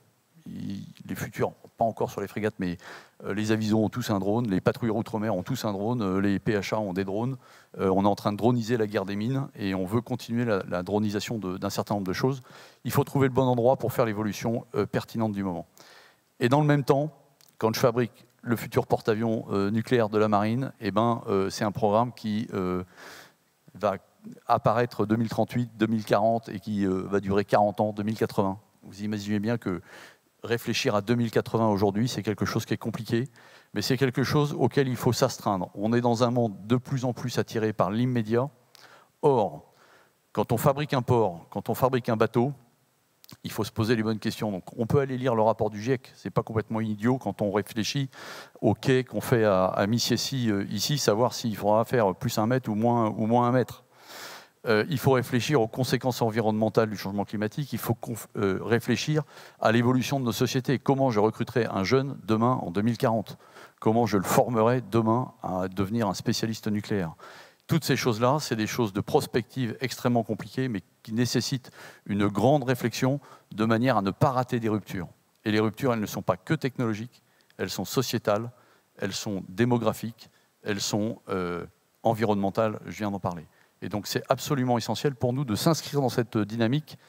Les futurs, pas encore sur les frégates, mais les avisons ont tous un drone, les patrouilleurs outre-mer ont tous un drone, les PHA ont des drones. On est en train de droniser la guerre des mines et on veut continuer la dronisation d'un certain nombre de choses. Il faut trouver le bon endroit pour faire l'évolution pertinente du moment. Et dans le même temps, quand je fabrique le futur porte-avions nucléaire de la marine, c'est un programme qui va apparaître 2038, 2040 et qui va durer 40 ans, 2080. Vous imaginez bien que réfléchir à 2080 aujourd'hui, c'est quelque chose qui est compliqué, mais c'est quelque chose auquel il faut s'astreindre. On est dans un monde de plus en plus attiré par l'immédiat. Or, quand on fabrique un port, quand on fabrique un bateau, il faut se poser les bonnes questions. Donc, on peut aller lire le rapport du GIEC, c'est pas complètement idiot quand on réfléchit au quai qu'on fait à Missiessy, ici, savoir s'il faudra faire plus 1 mètre ou moins 1 mètre. Il faut réfléchir aux conséquences environnementales du changement climatique, il faut réfléchir à l'évolution de nos sociétés. Comment je recruterai un jeune demain en 2040? Comment je le formerai demain à devenir un spécialiste nucléaire? Toutes ces choses-là, c'est des choses de prospective extrêmement compliquées, mais qui nécessitent une grande réflexion de manière à ne pas rater des ruptures. Et les ruptures, elles ne sont pas que technologiques, elles sont sociétales, elles sont démographiques, elles sont environnementales, je viens d'en parler. Et donc c'est absolument essentiel pour nous de s'inscrire dans cette dynamique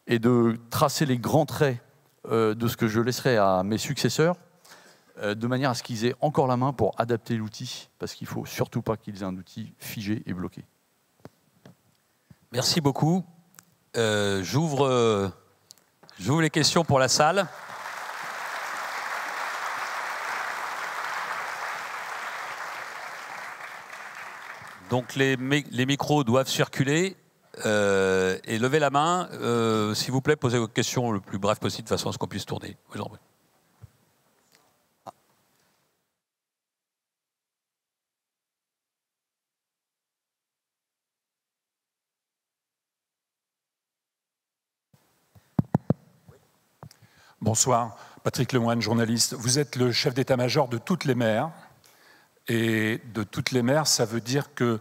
et de tracer les grands traits de ce que je laisserai à mes successeurs, de manière à ce qu'ils aient encore la main pour adapter l'outil, parce qu'il ne faut surtout pas qu'ils aient un outil figé et bloqué.
Merci beaucoup. J'ouvre les questions pour la salle. Donc les micros doivent circuler et levez la main. S'il vous plaît, posez vos questions le plus bref possible de façon à ce qu'on puisse tourner. Vous en prie.
Bonsoir, Patrick Lemoine, journaliste. Vous êtes le chef d'état-major de toutes les mers. Et de toutes les mers, ça veut dire que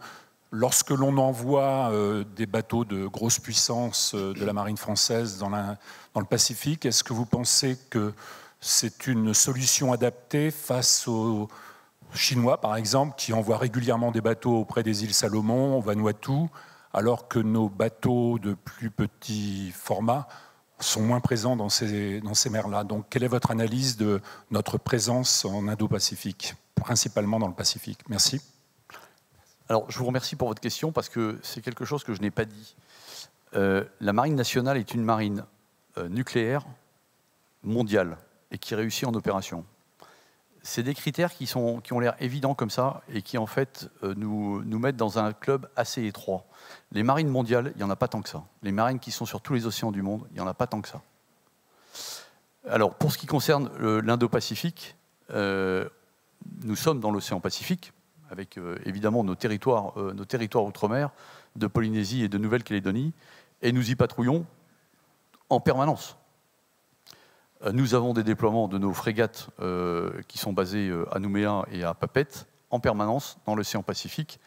lorsque l'on envoie des bateaux de grosse puissance de la marine française dans le Pacifique, est-ce que vous pensez que c'est une solution adaptée face aux Chinois, par exemple, qui envoient régulièrement des bateaux auprès des îles Salomon, au Vanuatu, alors que nos bateaux de plus petit format sont moins présents dans ces mers-là? Donc, quelle est votre analyse de notre présence en Indo-Pacifique, principalement dans le Pacifique? Merci.
Alors, je vous remercie pour votre question parce que c'est quelque chose que je n'ai pas dit. La Marine nationale est une marine nucléaire mondiale et qui réussit en opération. C'est des critères qui ont l'air évidents comme ça et qui, en fait, nous mettent dans un club assez étroit. Les marines mondiales, il n'y en a pas tant que ça. Les marines qui sont sur tous les océans du monde, il n'y en a pas tant que ça. Alors, pour ce qui concerne l'Indo-Pacifique, nous sommes dans l'océan Pacifique, avec évidemment nos territoires outre-mer, de Polynésie et de Nouvelle-Calédonie, et nous y patrouillons en permanence. Nous avons des déploiements de nos frégates qui sont basées à Nouméa et à Papeete, en permanence dans l'océan Pacifique,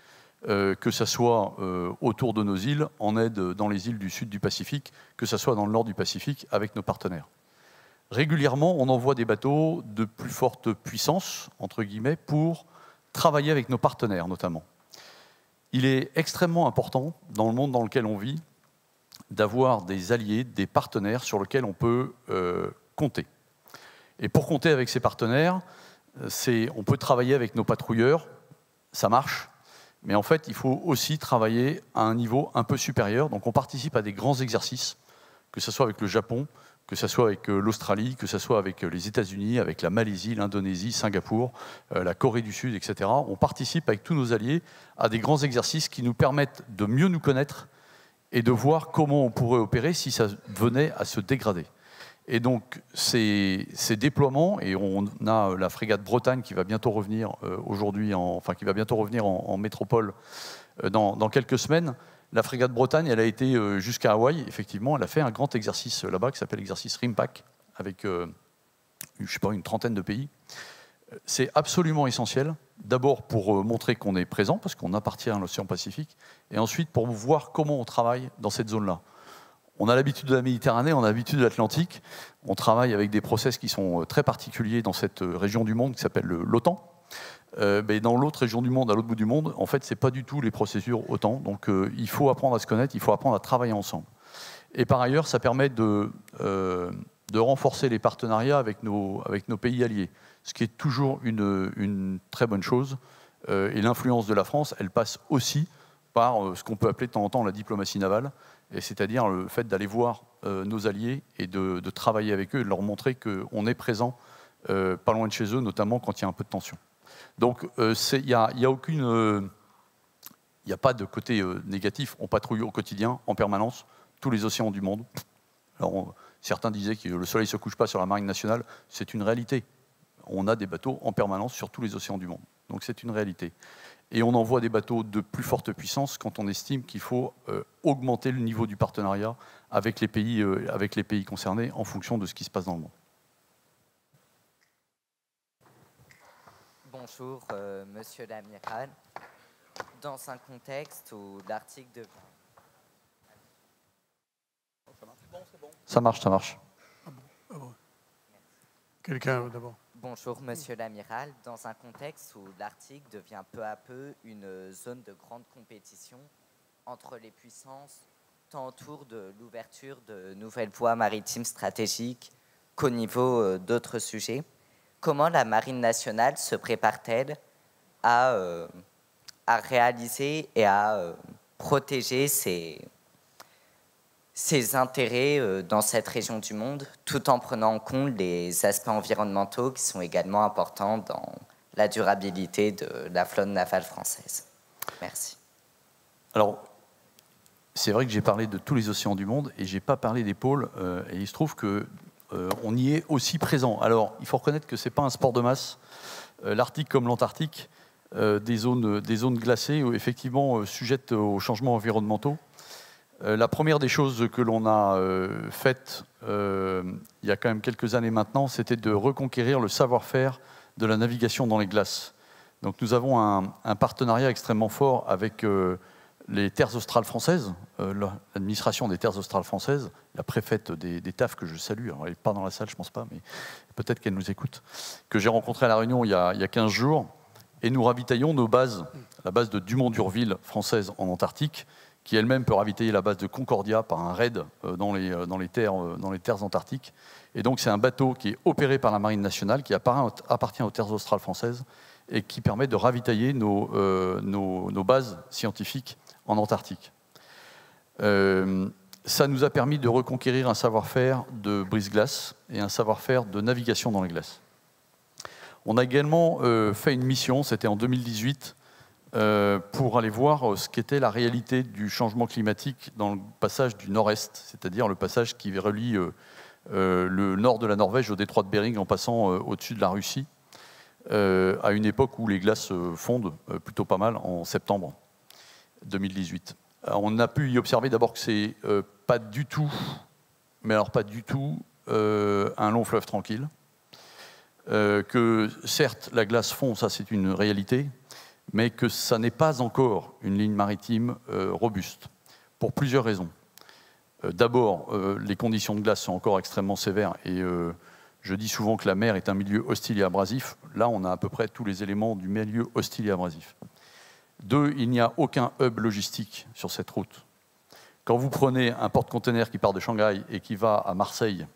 que ce soit autour de nos îles, en aide dans les îles du sud du Pacifique, que ce soit dans le nord du Pacifique, avec nos partenaires. Régulièrement, on envoie des bateaux de plus forte puissance, entre guillemets, pour travailler avec nos partenaires, notamment. Il est extrêmement important, dans le monde dans lequel on vit, d'avoir des alliés, des partenaires sur lesquels on peut compter. Et pour compter avec ces partenaires, on peut travailler avec nos patrouilleurs, ça marche, mais en fait, il faut aussi travailler à un niveau un peu supérieur. Donc on participe à des grands exercices, que ce soit avec le Japon, que ce soit avec l'Australie, que ce soit avec les États-Unis, avec la Malaisie, l'Indonésie, Singapour, la Corée du Sud, etc. On participe avec tous nos alliés à des grands exercices qui nous permettent de mieux nous connaître et de voir comment on pourrait opérer si ça venait à se dégrader. Et donc, ces déploiements, et on a la frégate Bretagne qui va bientôt revenir qui va bientôt revenir en métropole dans quelques semaines. La frégate Bretagne, elle a été jusqu'à Hawaï, effectivement, elle a fait un grand exercice là-bas qui s'appelle l'exercice RIMPAC, avec, je sais pas, une trentaine de pays. C'est absolument essentiel, d'abord pour montrer qu'on est présent, parce qu'on appartient à l'océan Pacifique, et ensuite pour voir comment on travaille dans cette zone-là. On a l'habitude de la Méditerranée, on a l'habitude de l'Atlantique. On travaille avec des process qui sont très particuliers dans cette région du monde qui s'appelle l'OTAN. Mais dans l'autre région du monde, à l'autre bout du monde, en fait, ce n'est pas du tout les procédures OTAN. Donc il faut apprendre à se connaître, il faut apprendre à travailler ensemble. Et par ailleurs, ça permet de renforcer les partenariats avec nos pays alliés, ce qui est toujours une très bonne chose. Et l'influence de la France, elle passe aussi par ce qu'on peut appeler de temps en temps la diplomatie navale, et c'est-à-dire le fait d'aller voir nos alliés et de travailler avec eux et de leur montrer qu'on est présent pas loin de chez eux, notamment quand il y a un peu de tension. Donc il n'y a pas de côté négatif, on patrouille au quotidien, en permanence, tous les océans du monde. Alors, certains disaient que le soleil ne se couche pas sur la marine nationale, c'est une réalité. On a des bateaux en permanence sur tous les océans du monde, donc c'est une réalité. Et on envoie des bateaux de plus forte puissance quand on estime qu'il faut augmenter le niveau du partenariat avec les pays concernés en fonction de ce qui se passe dans le monde.
Bonjour, monsieur l'amiral. Dans un contexte où l'article de...
Ça marche.
Ah bon. Quelqu'un d'abord.
Bonjour, monsieur l'amiral. Dans un contexte où l'Arctique devient peu à peu une zone de grande compétition entre les puissances, tant autour de l'ouverture de nouvelles voies maritimes stratégiques qu'au niveau d'autres sujets, comment la Marine nationale se prépare-t-elle à réaliser et à protéger ses intérêts dans cette région du monde, tout en prenant en compte les aspects environnementaux qui sont également importants dans la durabilité de la flotte navale française? Merci.
Alors, c'est vrai que j'ai parlé de tous les océans du monde et je n'ai pas parlé des pôles, et il se trouve qu'on y est aussi présent. Alors, il faut reconnaître que ce n'est pas un sport de masse. L'Arctique comme l'Antarctique, des zones glacées, effectivement sujettes aux changements environnementaux. La première des choses que l'on a faites il y a quand même quelques années maintenant, c'était de reconquérir le savoir-faire de la navigation dans les glaces. Donc nous avons un partenariat extrêmement fort avec les terres australes françaises, l'administration des terres australes françaises, la préfète des TAF que je salue, alors elle n'est pas dans la salle, je ne pense pas, mais peut-être qu'elle nous écoute, que j'ai rencontré à La Réunion il y a 15 jours, et nous ravitaillons nos bases, la base de Dumont-d'Urville française en Antarctique, qui elle-même peut ravitailler la base de Concordia par un raid dans les terres antarctiques. Et donc c'est un bateau qui est opéré par la Marine nationale, qui appartient aux terres australes françaises, et qui permet de ravitailler nos bases scientifiques en Antarctique. Ça nous a permis de reconquérir un savoir-faire de brise-glace et un savoir-faire de navigation dans les glaces. On a également fait une mission, c'était en 2018, pour aller voir ce qu'était la réalité du changement climatique dans le passage du nord-est, c'est-à-dire le passage qui relie le nord de la Norvège au détroit de Bering en passant au-dessus de la Russie, à une époque où les glaces fondent plutôt pas mal, en septembre 2018. Alors, on a pu y observer d'abord que c'est pas du tout, mais alors pas du tout, un long fleuve tranquille, que certes la glace fond, ça c'est une réalité, mais que ça n'est pas encore une ligne maritime robuste, pour plusieurs raisons. D'abord, les conditions de glace sont encore extrêmement sévères, et je dis souvent que la mer est un milieu hostile et abrasif. Là, on a à peu près tous les éléments du milieu hostile et abrasif. Deux, il n'y a aucun hub logistique sur cette route. Quand vous prenez un porte-container qui part de Shanghai et qui va à Marseille,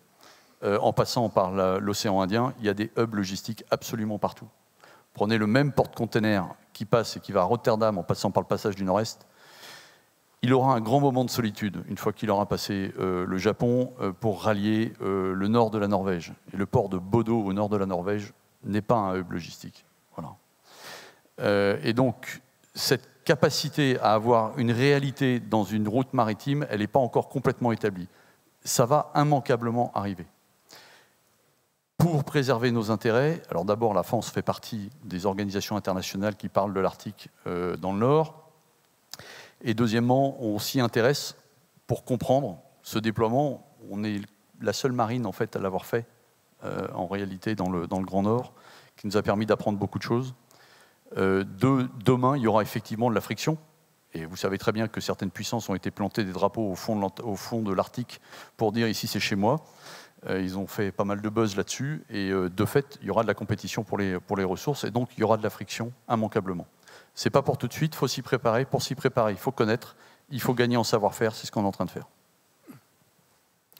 en passant par l'océan Indien, il y a des hubs logistiques absolument partout. Prenez le même porte-container qui passe et qui va à Rotterdam en passant par le passage du Nord-Est, il aura un grand moment de solitude une fois qu'il aura passé le Japon pour rallier le nord de la Norvège. Et le port de Bodo au nord de la Norvège n'est pas un hub logistique. Voilà. Et donc, cette capacité à avoir une réalité dans une route maritime, elle n'est pas encore complètement établie. Ça va immanquablement arriver. Pour préserver nos intérêts, alors d'abord la France fait partie des organisations internationales qui parlent de l'Arctique dans le Nord, et deuxièmement, on s'y intéresse pour comprendre ce déploiement. On est la seule marine en fait à l'avoir fait en réalité dans le Grand Nord, qui nous a permis d'apprendre beaucoup de choses. Demain, il y aura effectivement de la friction. Et vous savez très bien que certaines puissances ont été plantées des drapeaux au fond de l'Arctique pour dire ici c'est chez moi. Ils ont fait pas mal de buzz là-dessus. Et de fait, il y aura de la compétition pour les ressources. Et donc, il y aura de la friction immanquablement. Ce n'est pas pour tout de suite, il faut s'y préparer. Pour s'y préparer, il faut connaître, il faut gagner en savoir-faire. C'est ce qu'on est en train de faire.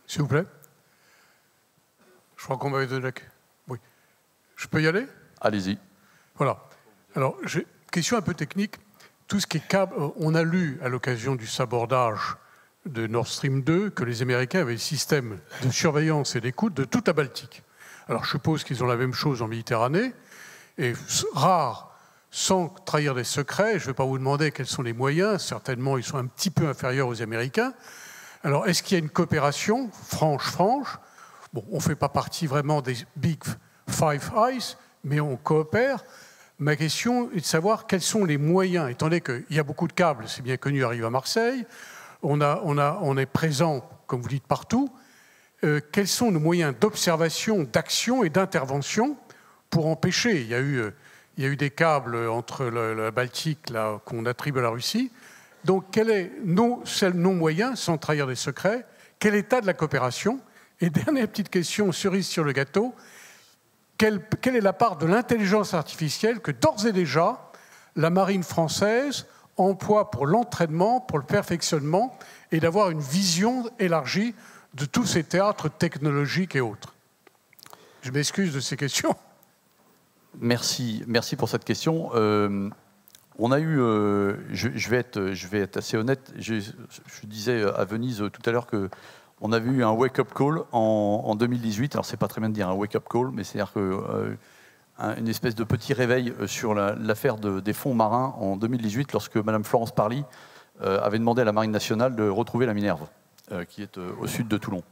S'il vous plaît. Je crois qu'on m'avait donné la... Oui. Je peux y aller?
Allez-y.
Voilà. Alors, question un peu technique. Tout ce qui est câble, on a lu à l'occasion du sabordage de Nord Stream 2 que les Américains avaient le système de surveillance et d'écoute de toute la Baltique. Alors, je suppose qu'ils ont la même chose en Méditerranée. Et rare, sans trahir des secrets, je ne vais pas vous demander quels sont les moyens. Certainement, ils sont un petit peu inférieurs aux Américains. Alors, est-ce qu'il y a une coopération franche? Bon, on ne fait pas partie vraiment des Big Five Eyes, mais on coopère. Ma question est de savoir quels sont les moyens, étant donné qu'il y a beaucoup de câbles, c'est bien connu, arrivent à Marseille, on est présent, comme vous dites, partout. Quels sont nos moyens d'observation, d'action et d'intervention pour empêcher? Il y a eu des câbles entre la Baltique qu'on attribue à la Russie. Donc, quels sont nos moyens, sans trahir des secrets? Quel état de la coopération? Et dernière petite question, cerise sur le gâteau, quelle est la part de l'intelligence artificielle que d'ores et déjà la marine française emploie pour l'entraînement, pour le perfectionnement, et d'avoir une vision élargie de tous ces théâtres technologiques et autres? Je m'excuse de ces questions.
Merci pour cette question. On a eu, je vais être assez honnête, je disais à Venise tout à l'heure qu'on avait eu un wake-up call en 2018. Alors, c'est pas très bien de dire un wake-up call, mais c'est-à-dire une espèce de petit réveil sur l'affaire des fonds marins en 2018, lorsque Mme Florence Parly avait demandé à la Marine nationale de retrouver la Minerve, qui est au sud de Toulon.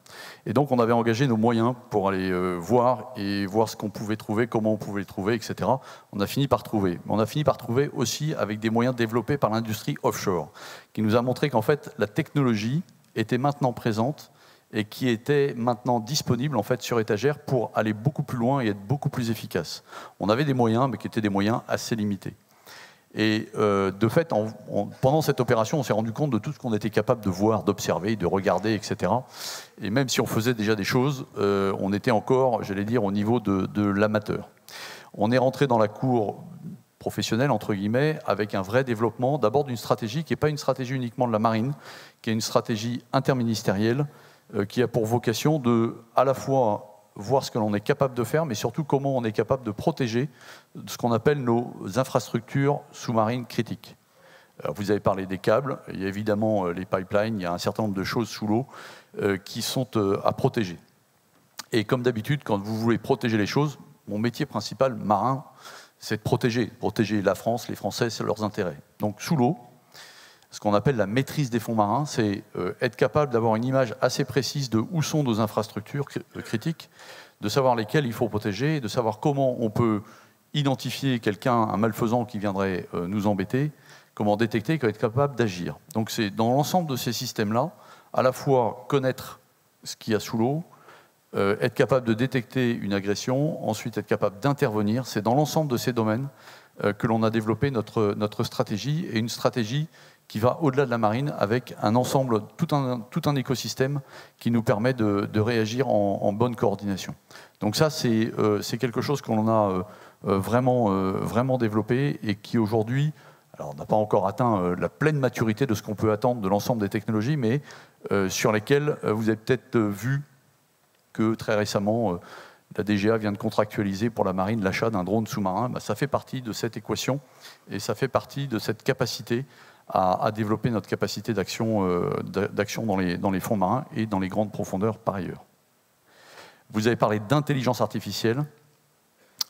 Et donc, on avait engagé nos moyens pour aller voir ce qu'on pouvait trouver, comment on pouvait le trouver, etc. On a fini par trouver. Mais on a fini par trouver aussi avec des moyens développés par l'industrie offshore, qui nous a montré qu'en fait, la technologie était maintenant présente et qui était maintenant disponible en fait sur étagère pour aller beaucoup plus loin et être beaucoup plus efficace. On avait des moyens, mais qui étaient des moyens assez limités. Et de fait, pendant cette opération, on s'est rendu compte de tout ce qu'on était capable de voir, d'observer, de regarder, etc. Et même si on faisait déjà des choses, on était encore, j'allais dire, au niveau de l'amateur. On est rentré dans la cour professionnelle, entre guillemets, avec un vrai développement, d'abord d'une stratégie qui n'est pas une stratégie uniquement de la marine, qui est une stratégie interministérielle, qui a pour vocation de, à la fois, voir ce que l'on est capable de faire, mais surtout comment on est capable de protéger ce qu'on appelle nos infrastructures sous-marines critiques. Alors, vous avez parlé des câbles, il y a évidemment les pipelines, il y a un certain nombre de choses sous l'eau qui sont à protéger. Et comme d'habitude, quand vous voulez protéger les choses, mon métier principal, marin, c'est de protéger la France, les Français, c'est leurs intérêts. Donc sous l'eau, ce qu'on appelle la maîtrise des fonds marins, c'est être capable d'avoir une image assez précise de où sont nos infrastructures critiques, de savoir lesquelles il faut protéger, de savoir comment on peut identifier quelqu'un, un malfaisant qui viendrait nous embêter, comment détecter, être capable d'agir. Donc c'est dans l'ensemble de ces systèmes-là, à la fois connaître ce qu'il y a sous l'eau, être capable de détecter une agression, ensuite être capable d'intervenir. C'est dans l'ensemble de ces domaines que l'on a développé notre stratégie, et une stratégie qui va au-delà de la marine, avec un ensemble, tout un écosystème qui nous permet de réagir en bonne coordination. Donc ça, c'est quelque chose qu'on a vraiment développé et qui aujourd'hui Alors, on n'a pas encore atteint la pleine maturité de ce qu'on peut attendre de l'ensemble des technologies, mais sur lesquelles vous avez peut-être vu que très récemment, la DGA vient de contractualiser pour la marine l'achat d'un drone sous-marin. Ben, ça fait partie de cette équation et ça fait partie de cette capacité à développer notre capacité d'action dans les fonds marins et dans les grandes profondeurs par ailleurs. Vous avez parlé d'intelligence artificielle.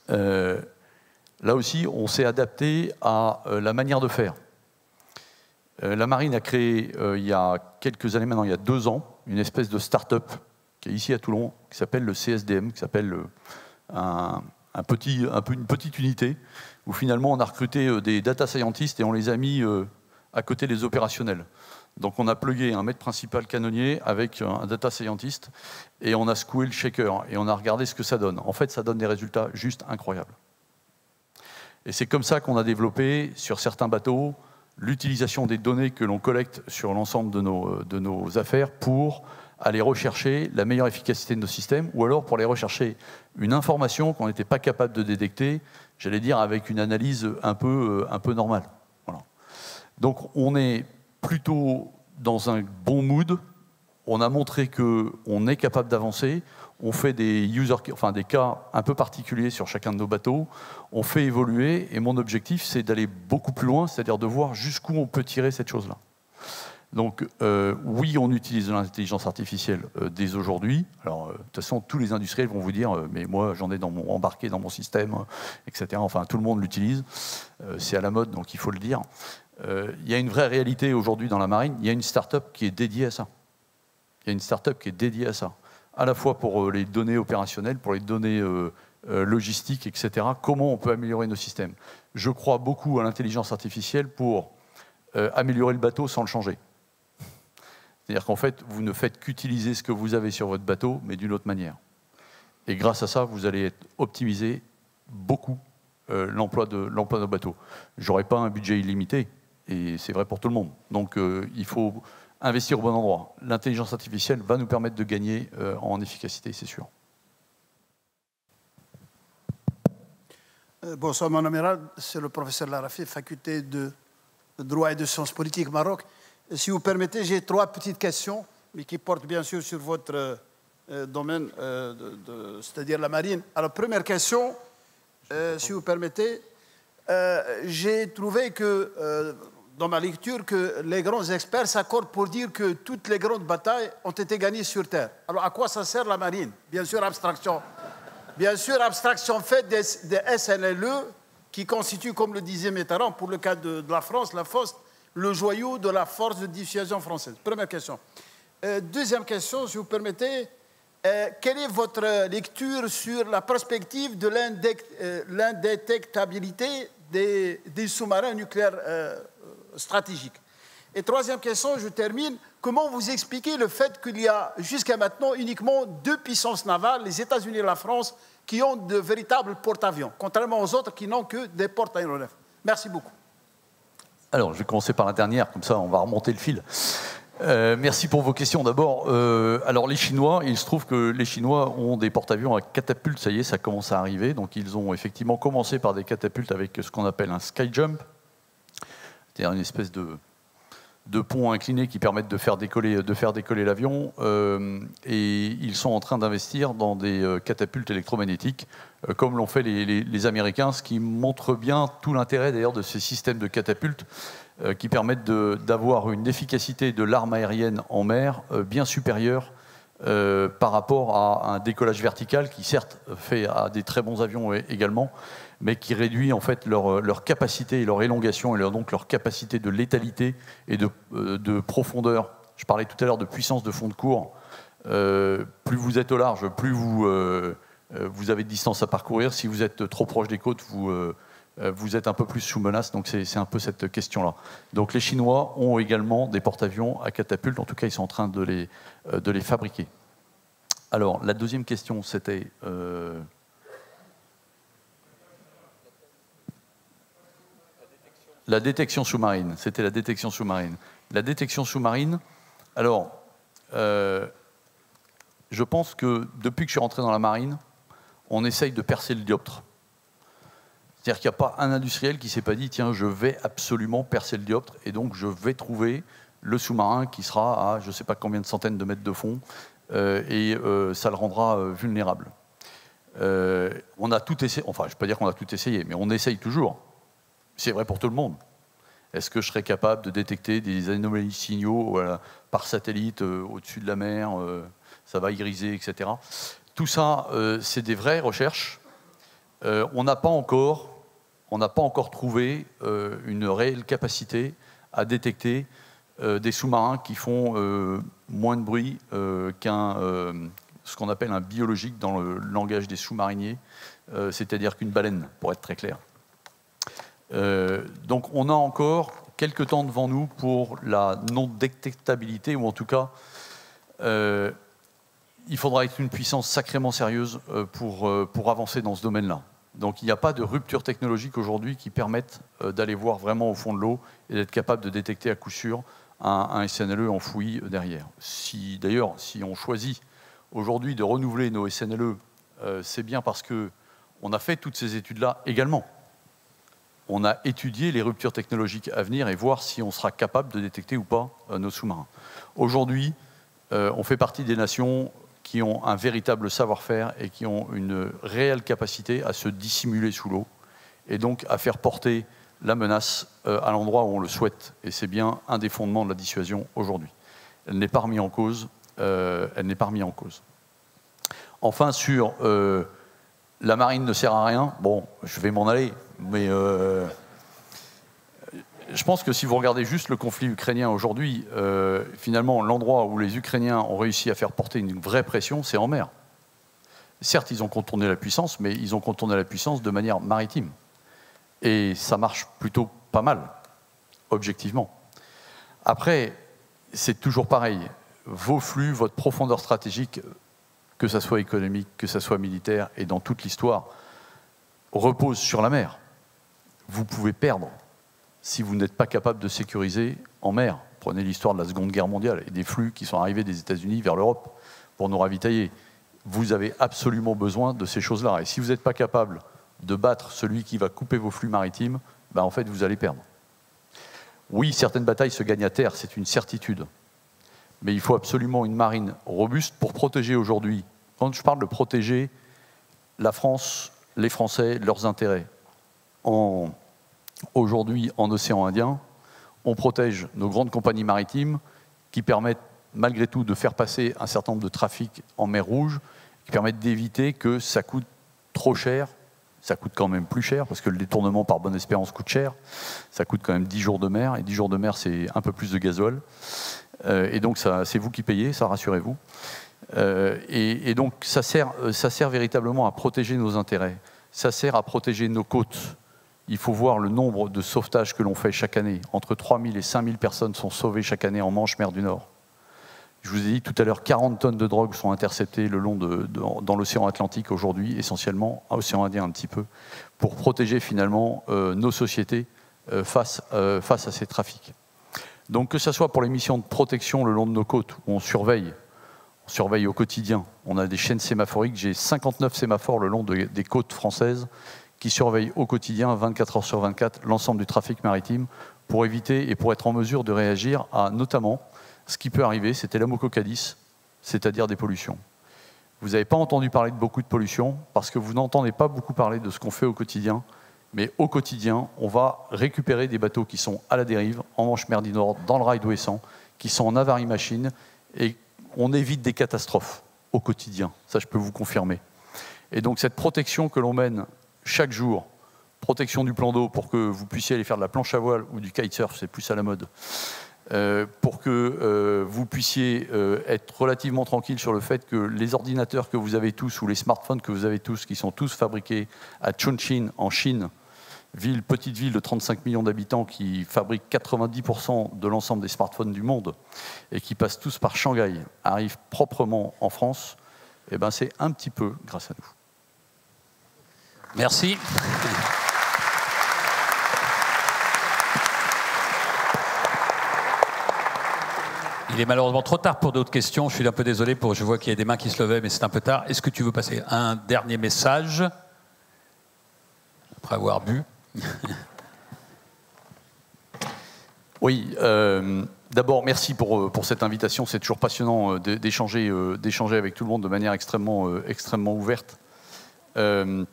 Là aussi, on s'est adapté à la manière de faire. La marine a créé, il y a quelques années maintenant, il y a 2 ans, une espèce de start-up qui est ici à Toulon, qui s'appelle le CSDM, qui s'appelle une petite unité, où finalement on a recruté des data scientists et on les a mis à côté des opérationnels. Donc on a plugué un maître principal canonnier avec un data scientist, et on a secoué le shaker, et on a regardé ce que ça donne. En fait, ça donne des résultats juste incroyables. Et c'est comme ça qu'on a développé, sur certains bateaux, l'utilisation des données que l'on collecte sur l'ensemble de nos affaires pour aller rechercher la meilleure efficacité de nos systèmes, ou alors pour aller rechercher une information qu'on n'était pas capable de détecter, j'allais dire avec une analyse un peu normale. Voilà. Donc on est plutôt dans un bon mood, on a montré qu'on est capable d'avancer, on fait des cas un peu particuliers sur chacun de nos bateaux, on fait évoluer, et mon objectif, c'est d'aller beaucoup plus loin, c'est-à-dire de voir jusqu'où on peut tirer cette chose-là. Donc, oui, on utilise de l'intelligence artificielle dès aujourd'hui. Alors, de toute façon, tous les industriels vont vous dire mais moi, j'en ai embarqué dans mon système, etc. Enfin, tout le monde l'utilise. C'est à la mode, donc il faut le dire. Il y a une vraie réalité aujourd'hui dans la marine. Il y a une start-up qui est dédiée à ça. Il y a une start-up qui est dédiée à ça. À la fois pour les données opérationnelles, pour les données logistiques, etc. Comment on peut améliorer nos systèmes. Je crois beaucoup à l'intelligence artificielle pour améliorer le bateau sans le changer. C'est-à-dire qu'en fait, vous ne faites qu'utiliser ce que vous avez sur votre bateau, mais d'une autre manière. Et grâce à ça, vous allez optimiser beaucoup l'emploi de nos bateaux. Je n'aurai pas un budget illimité, et c'est vrai pour tout le monde. Donc il faut investir au bon endroit. L'intelligence artificielle va nous permettre de gagner en efficacité, c'est sûr.
Bonsoir, mon amiral. C'est le professeur Larafi, faculté de droit et de sciences politiques Maroc. Si vous permettez, j'ai 3 petites questions, mais qui portent bien sûr sur votre domaine, c'est-à-dire la marine. Alors, première question, si vous permettez, j'ai trouvé que, dans ma lecture, que les grands experts s'accordent pour dire que toutes les grandes batailles ont été gagnées sur Terre. Alors, à quoi ça sert la marine? Bien sûr, abstraction. Bien sûr, abstraction faite des SNLE, qui constituent, comme le disait Mitterrand, pour le cas de la France, la FOST, le joyau de la force de dissuasion française. Première question. Deuxième question, si vous permettez, quelle est votre lecture sur la perspective de l'indétectabilité des sous-marins nucléaires stratégiques? Et troisième question, je termine, comment vous expliquez le fait qu'il y a jusqu'à maintenant uniquement 2 puissances navales, les États-Unis et la France, qui ont de véritables porte-avions, contrairement aux autres qui n'ont que des porte-aéronefs? Merci beaucoup.
Alors, je vais commencer par la dernière, comme ça on va remonter le fil. Merci pour vos questions. D'abord, alors les Chinois, il se trouve que les Chinois ont des porte-avions à catapultes, ça y est, ça commence à arriver. Donc ils ont effectivement commencé par des catapultes avec ce qu'on appelle un skyjump, c'est-à-dire une espèce de ponts inclinés qui permettent de faire décoller l'avion, et ils sont en train d'investir dans des catapultes électromagnétiques, comme l'ont fait les Américains, ce qui montre bien tout l'intérêt d'ailleurs de ces systèmes de catapultes qui permettent d'avoir une efficacité de l'arme aérienne en mer bien supérieure par rapport à un décollage vertical qui certes fait à des très bons avions également, mais qui réduit en fait leur capacité et leur élongation, et donc leur capacité de létalité et de profondeur. Je parlais tout à l'heure de puissance de fond de cours. Plus vous êtes au large, plus vous avez de distance à parcourir. Si vous êtes trop proche des côtes, vous êtes un peu plus sous menace. Donc c'est un peu cette question-là. Donc les Chinois ont également des porte-avions à catapultes. En tout cas, ils sont en train de les fabriquer. Alors, la deuxième question, c'était... La détection sous-marine, c'était la détection sous-marine. La détection sous-marine, alors, je pense que depuis que je suis rentré dans la marine, on essaye de percer le dioptre. C'est-à-dire qu'il n'y a pas un industriel qui ne s'est pas dit, tiens, je vais absolument percer le dioptre, et donc je vais trouver le sous-marin qui sera à je ne sais pas combien de centaines de mètres de fond, et ça le rendra vulnérable. On a tout essayé, enfin je ne vais pas dire qu'on a tout essayé, mais on essaye toujours. C'est vrai pour tout le monde. Est-ce que je serais capable de détecter des anomalies de signaux par satellite au-dessus de la mer, ça va iriser, etc. Tout ça, c'est des vraies recherches. On n'a pas encore trouvé une réelle capacité à détecter des sous-marins qui font moins de bruit ce qu'on appelle un biologique dans le langage des sous-mariniers, c'est-à-dire qu'une baleine, pour être très clair. Donc on a encore quelques temps devant nous pour la non-détectabilité, ou en tout cas, il faudra être une puissance sacrément sérieuse pour avancer dans ce domaine-là. Donc il n'y a pas de rupture technologique aujourd'hui qui permette d'aller voir vraiment au fond de l'eau et d'être capable de détecter à coup sûr un SNLE enfoui derrière. D'ailleurs, si on choisit aujourd'hui de renouveler nos SNLE, c'est bien parce qu'on a fait toutes ces études-là également. On a étudié les ruptures technologiques à venir et voir si on sera capable de détecter ou pas nos sous-marins. Aujourd'hui, on fait partie des nations qui ont un véritable savoir-faire et qui ont une réelle capacité à se dissimuler sous l'eau et donc à faire porter la menace à l'endroit où on le souhaite. Et c'est bien un des fondements de la dissuasion aujourd'hui. Elle n'est pas remise en cause. Enfin, sur la marine ne sert à rien, bon, je vais m'en aller, mais je pense que si vous regardez juste le conflit ukrainien aujourd'hui, finalement, l'endroit où les Ukrainiens ont réussi à faire porter une vraie pression, c'est en mer. Certes, ils ont contourné la puissance, mais ils ont contourné la puissance de manière maritime. Et ça marche plutôt pas mal, objectivement. Après, c'est toujours pareil. Vos flux, votre profondeur stratégique, que ça soit économique, que ça soit militaire, et dans toute l'histoire, repose sur la mer. Vous pouvez perdre si vous n'êtes pas capable de sécuriser en mer. Prenez l'histoire de la Seconde Guerre mondiale et des flux qui sont arrivés des États-Unis vers l'Europe pour nous ravitailler. Vous avez absolument besoin de ces choses-là. Et si vous n'êtes pas capable de battre celui qui va couper vos flux maritimes, ben en fait, vous allez perdre. Oui, certaines batailles se gagnent à terre, c'est une certitude. Mais il faut absolument une marine robuste pour protéger aujourd'hui. Quand je parle de protéger la France, les Français, leurs intérêts, aujourd'hui en océan Indien, on protège nos grandes compagnies maritimes qui permettent malgré tout de faire passer un certain nombre de trafics en mer Rouge, qui permettent d'éviter que ça coûte trop cher. Ça coûte quand même plus cher, parce que le détournement par bonne espérance coûte cher. Ça coûte quand même 10 jours de mer, et 10 jours de mer, c'est un peu plus de gasoil. Et donc, c'est vous qui payez, ça, rassurez-vous. Et donc, ça sert véritablement à protéger nos intérêts. Ça sert à protéger nos côtes. Il faut voir le nombre de sauvetages que l'on fait chaque année. Entre 3 000 et 5 000 personnes sont sauvées chaque année en Manche, mer du Nord. Je vous ai dit tout à l'heure, 40 tonnes de drogue sont interceptées dans l'océan Atlantique aujourd'hui, essentiellement, océan Indien un petit peu, pour protéger finalement nos sociétés face à ces trafics. Donc que ce soit pour les missions de protection le long de nos côtes, où on surveille au quotidien, on a des chaînes sémaphoriques, j'ai 59 sémaphores le long des côtes françaises qui surveillent au quotidien, 24 heures sur 24, l'ensemble du trafic maritime pour éviter et pour être en mesure de réagir à notamment ce qui peut arriver, c'était l'amococadis, c'est-à-dire des pollutions. Vous n'avez pas entendu parler de beaucoup de pollutions parce que vous n'entendez pas beaucoup parler de ce qu'on fait au quotidien, mais au quotidien, on va récupérer des bateaux qui sont à la dérive, en Manche-Mer du Nord, dans le rail d'Ouessant, qui sont en avarie machine, et on évite des catastrophes au quotidien, ça je peux vous confirmer. Et donc cette protection que l'on mène chaque jour, protection du plan d'eau pour que vous puissiez aller faire de la planche à voile ou du kitesurf, c'est plus à la mode, pour que vous puissiez être relativement tranquille sur le fait que les ordinateurs que vous avez tous ou les smartphones que vous avez tous, qui sont tous fabriqués à Chongqing en Chine, petite ville de 35 millions d'habitants qui fabrique 90% de l'ensemble des smartphones du monde et qui passent tous par Shanghai, arrivent proprement en France, eh ben c'est un petit peu grâce à nous.
Merci. Il est malheureusement trop tard pour d'autres questions. Je suis un peu désolé, je vois qu'il y a des mains qui se levaient, mais c'est un peu tard. Est-ce que tu veux passer un dernier message? après avoir bu.
Oui, d'abord, merci pour cette invitation. C'est toujours passionnant d'échanger avec tout le monde de manière extrêmement ouverte. Je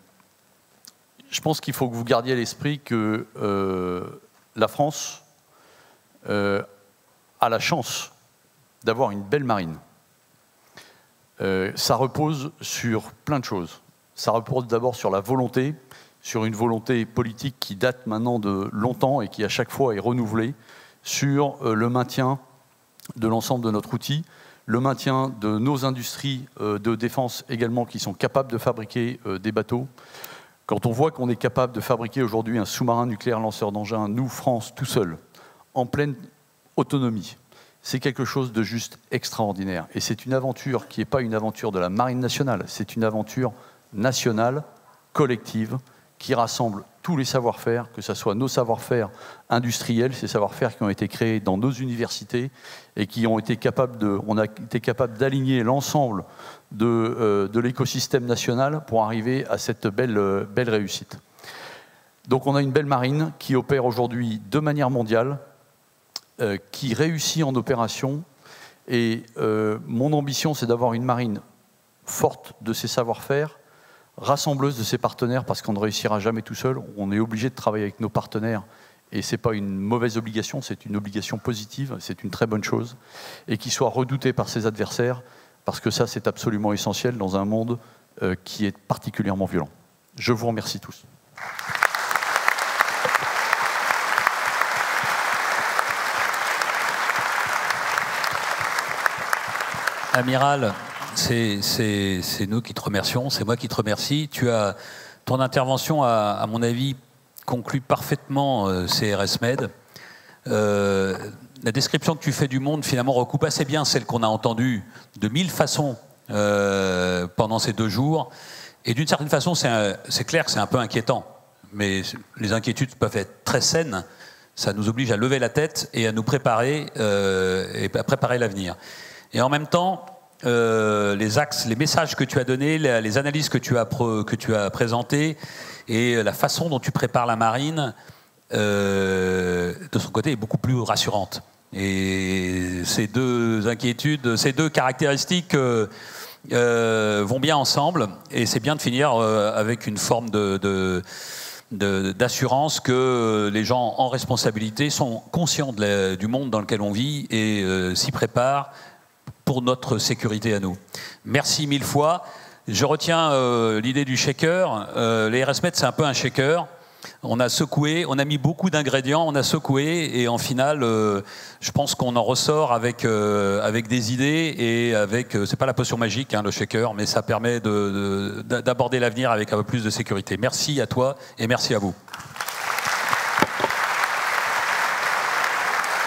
pense qu'il faut que vous gardiez à l'esprit que la France a la chance d'avoir une belle marine. Ça repose sur plein de choses. Ça repose d'abord sur la volonté, sur une volonté politique qui date maintenant de longtemps et qui à chaque fois est renouvelée, sur le maintien de l'ensemble de notre outil, le maintien de nos industries de défense également qui sont capables de fabriquer des bateaux. Quand on voit qu'on est capable de fabriquer aujourd'hui un sous-marin nucléaire lanceur d'engins, nous, France, tout seul, en pleine autonomie, c'est quelque chose de juste extraordinaire. Et c'est une aventure qui n'est pas une aventure de la Marine nationale, c'est une aventure nationale, collective, qui rassemble tous les savoir-faire, que ce soit nos savoir-faire industriels, ces savoir-faire qui ont été créés dans nos universités et qui ont été on a été capable d'aligner l'ensemble de l'écosystème national pour arriver à cette belle réussite. Donc on a une belle marine qui opère aujourd'hui de manière mondiale, qui réussit en opération. Et mon ambition, c'est d'avoir une marine forte de ses savoir-faire, rassembleuse de ses partenaires, parce qu'on ne réussira jamais tout seul. On est obligé de travailler avec nos partenaires, et ce n'est pas une mauvaise obligation, c'est une obligation positive, c'est une très bonne chose, et qui soit redoutée par ses adversaires, parce que ça, c'est absolument essentiel dans un monde qui est particulièrement violent. Je vous remercie tous.
Amiral, c'est nous qui te remercions, c'est moi qui te remercie. Ton intervention, à mon avis, conclut parfaitement CRS Med. La description que tu fais du monde, finalement, recoupe assez bien celle qu'on a entendue de 1000 façons pendant ces 2 jours. Et d'une certaine façon, c'est clair que c'est un peu inquiétant. Mais les inquiétudes peuvent être très saines. Ça nous oblige à lever la tête et à nous préparer et à préparer l'avenir. Et en même temps, les axes, les messages que tu as donnés, les analyses que tu as présentées et la façon dont tu prépares la marine, de son côté, est beaucoup plus rassurante. Et ces 2 inquiétudes, ces 2 caractéristiques vont bien ensemble. Et c'est bien de finir avec une forme d'assurance que les gens en responsabilité sont conscients du monde dans lequel on vit et s'y préparent pour notre sécurité à nous. Merci 1000 fois. Je retiens l'idée du shaker. Les RSMED, c'est un peu un shaker. On a secoué, on a mis beaucoup d'ingrédients, on a secoué, et en finale, je pense qu'on en ressort avec des idées et avec... c'est pas la potion magique, hein, le shaker, mais ça permet d'aborder l'avenir avec un peu plus de sécurité. Merci à toi et merci à vous.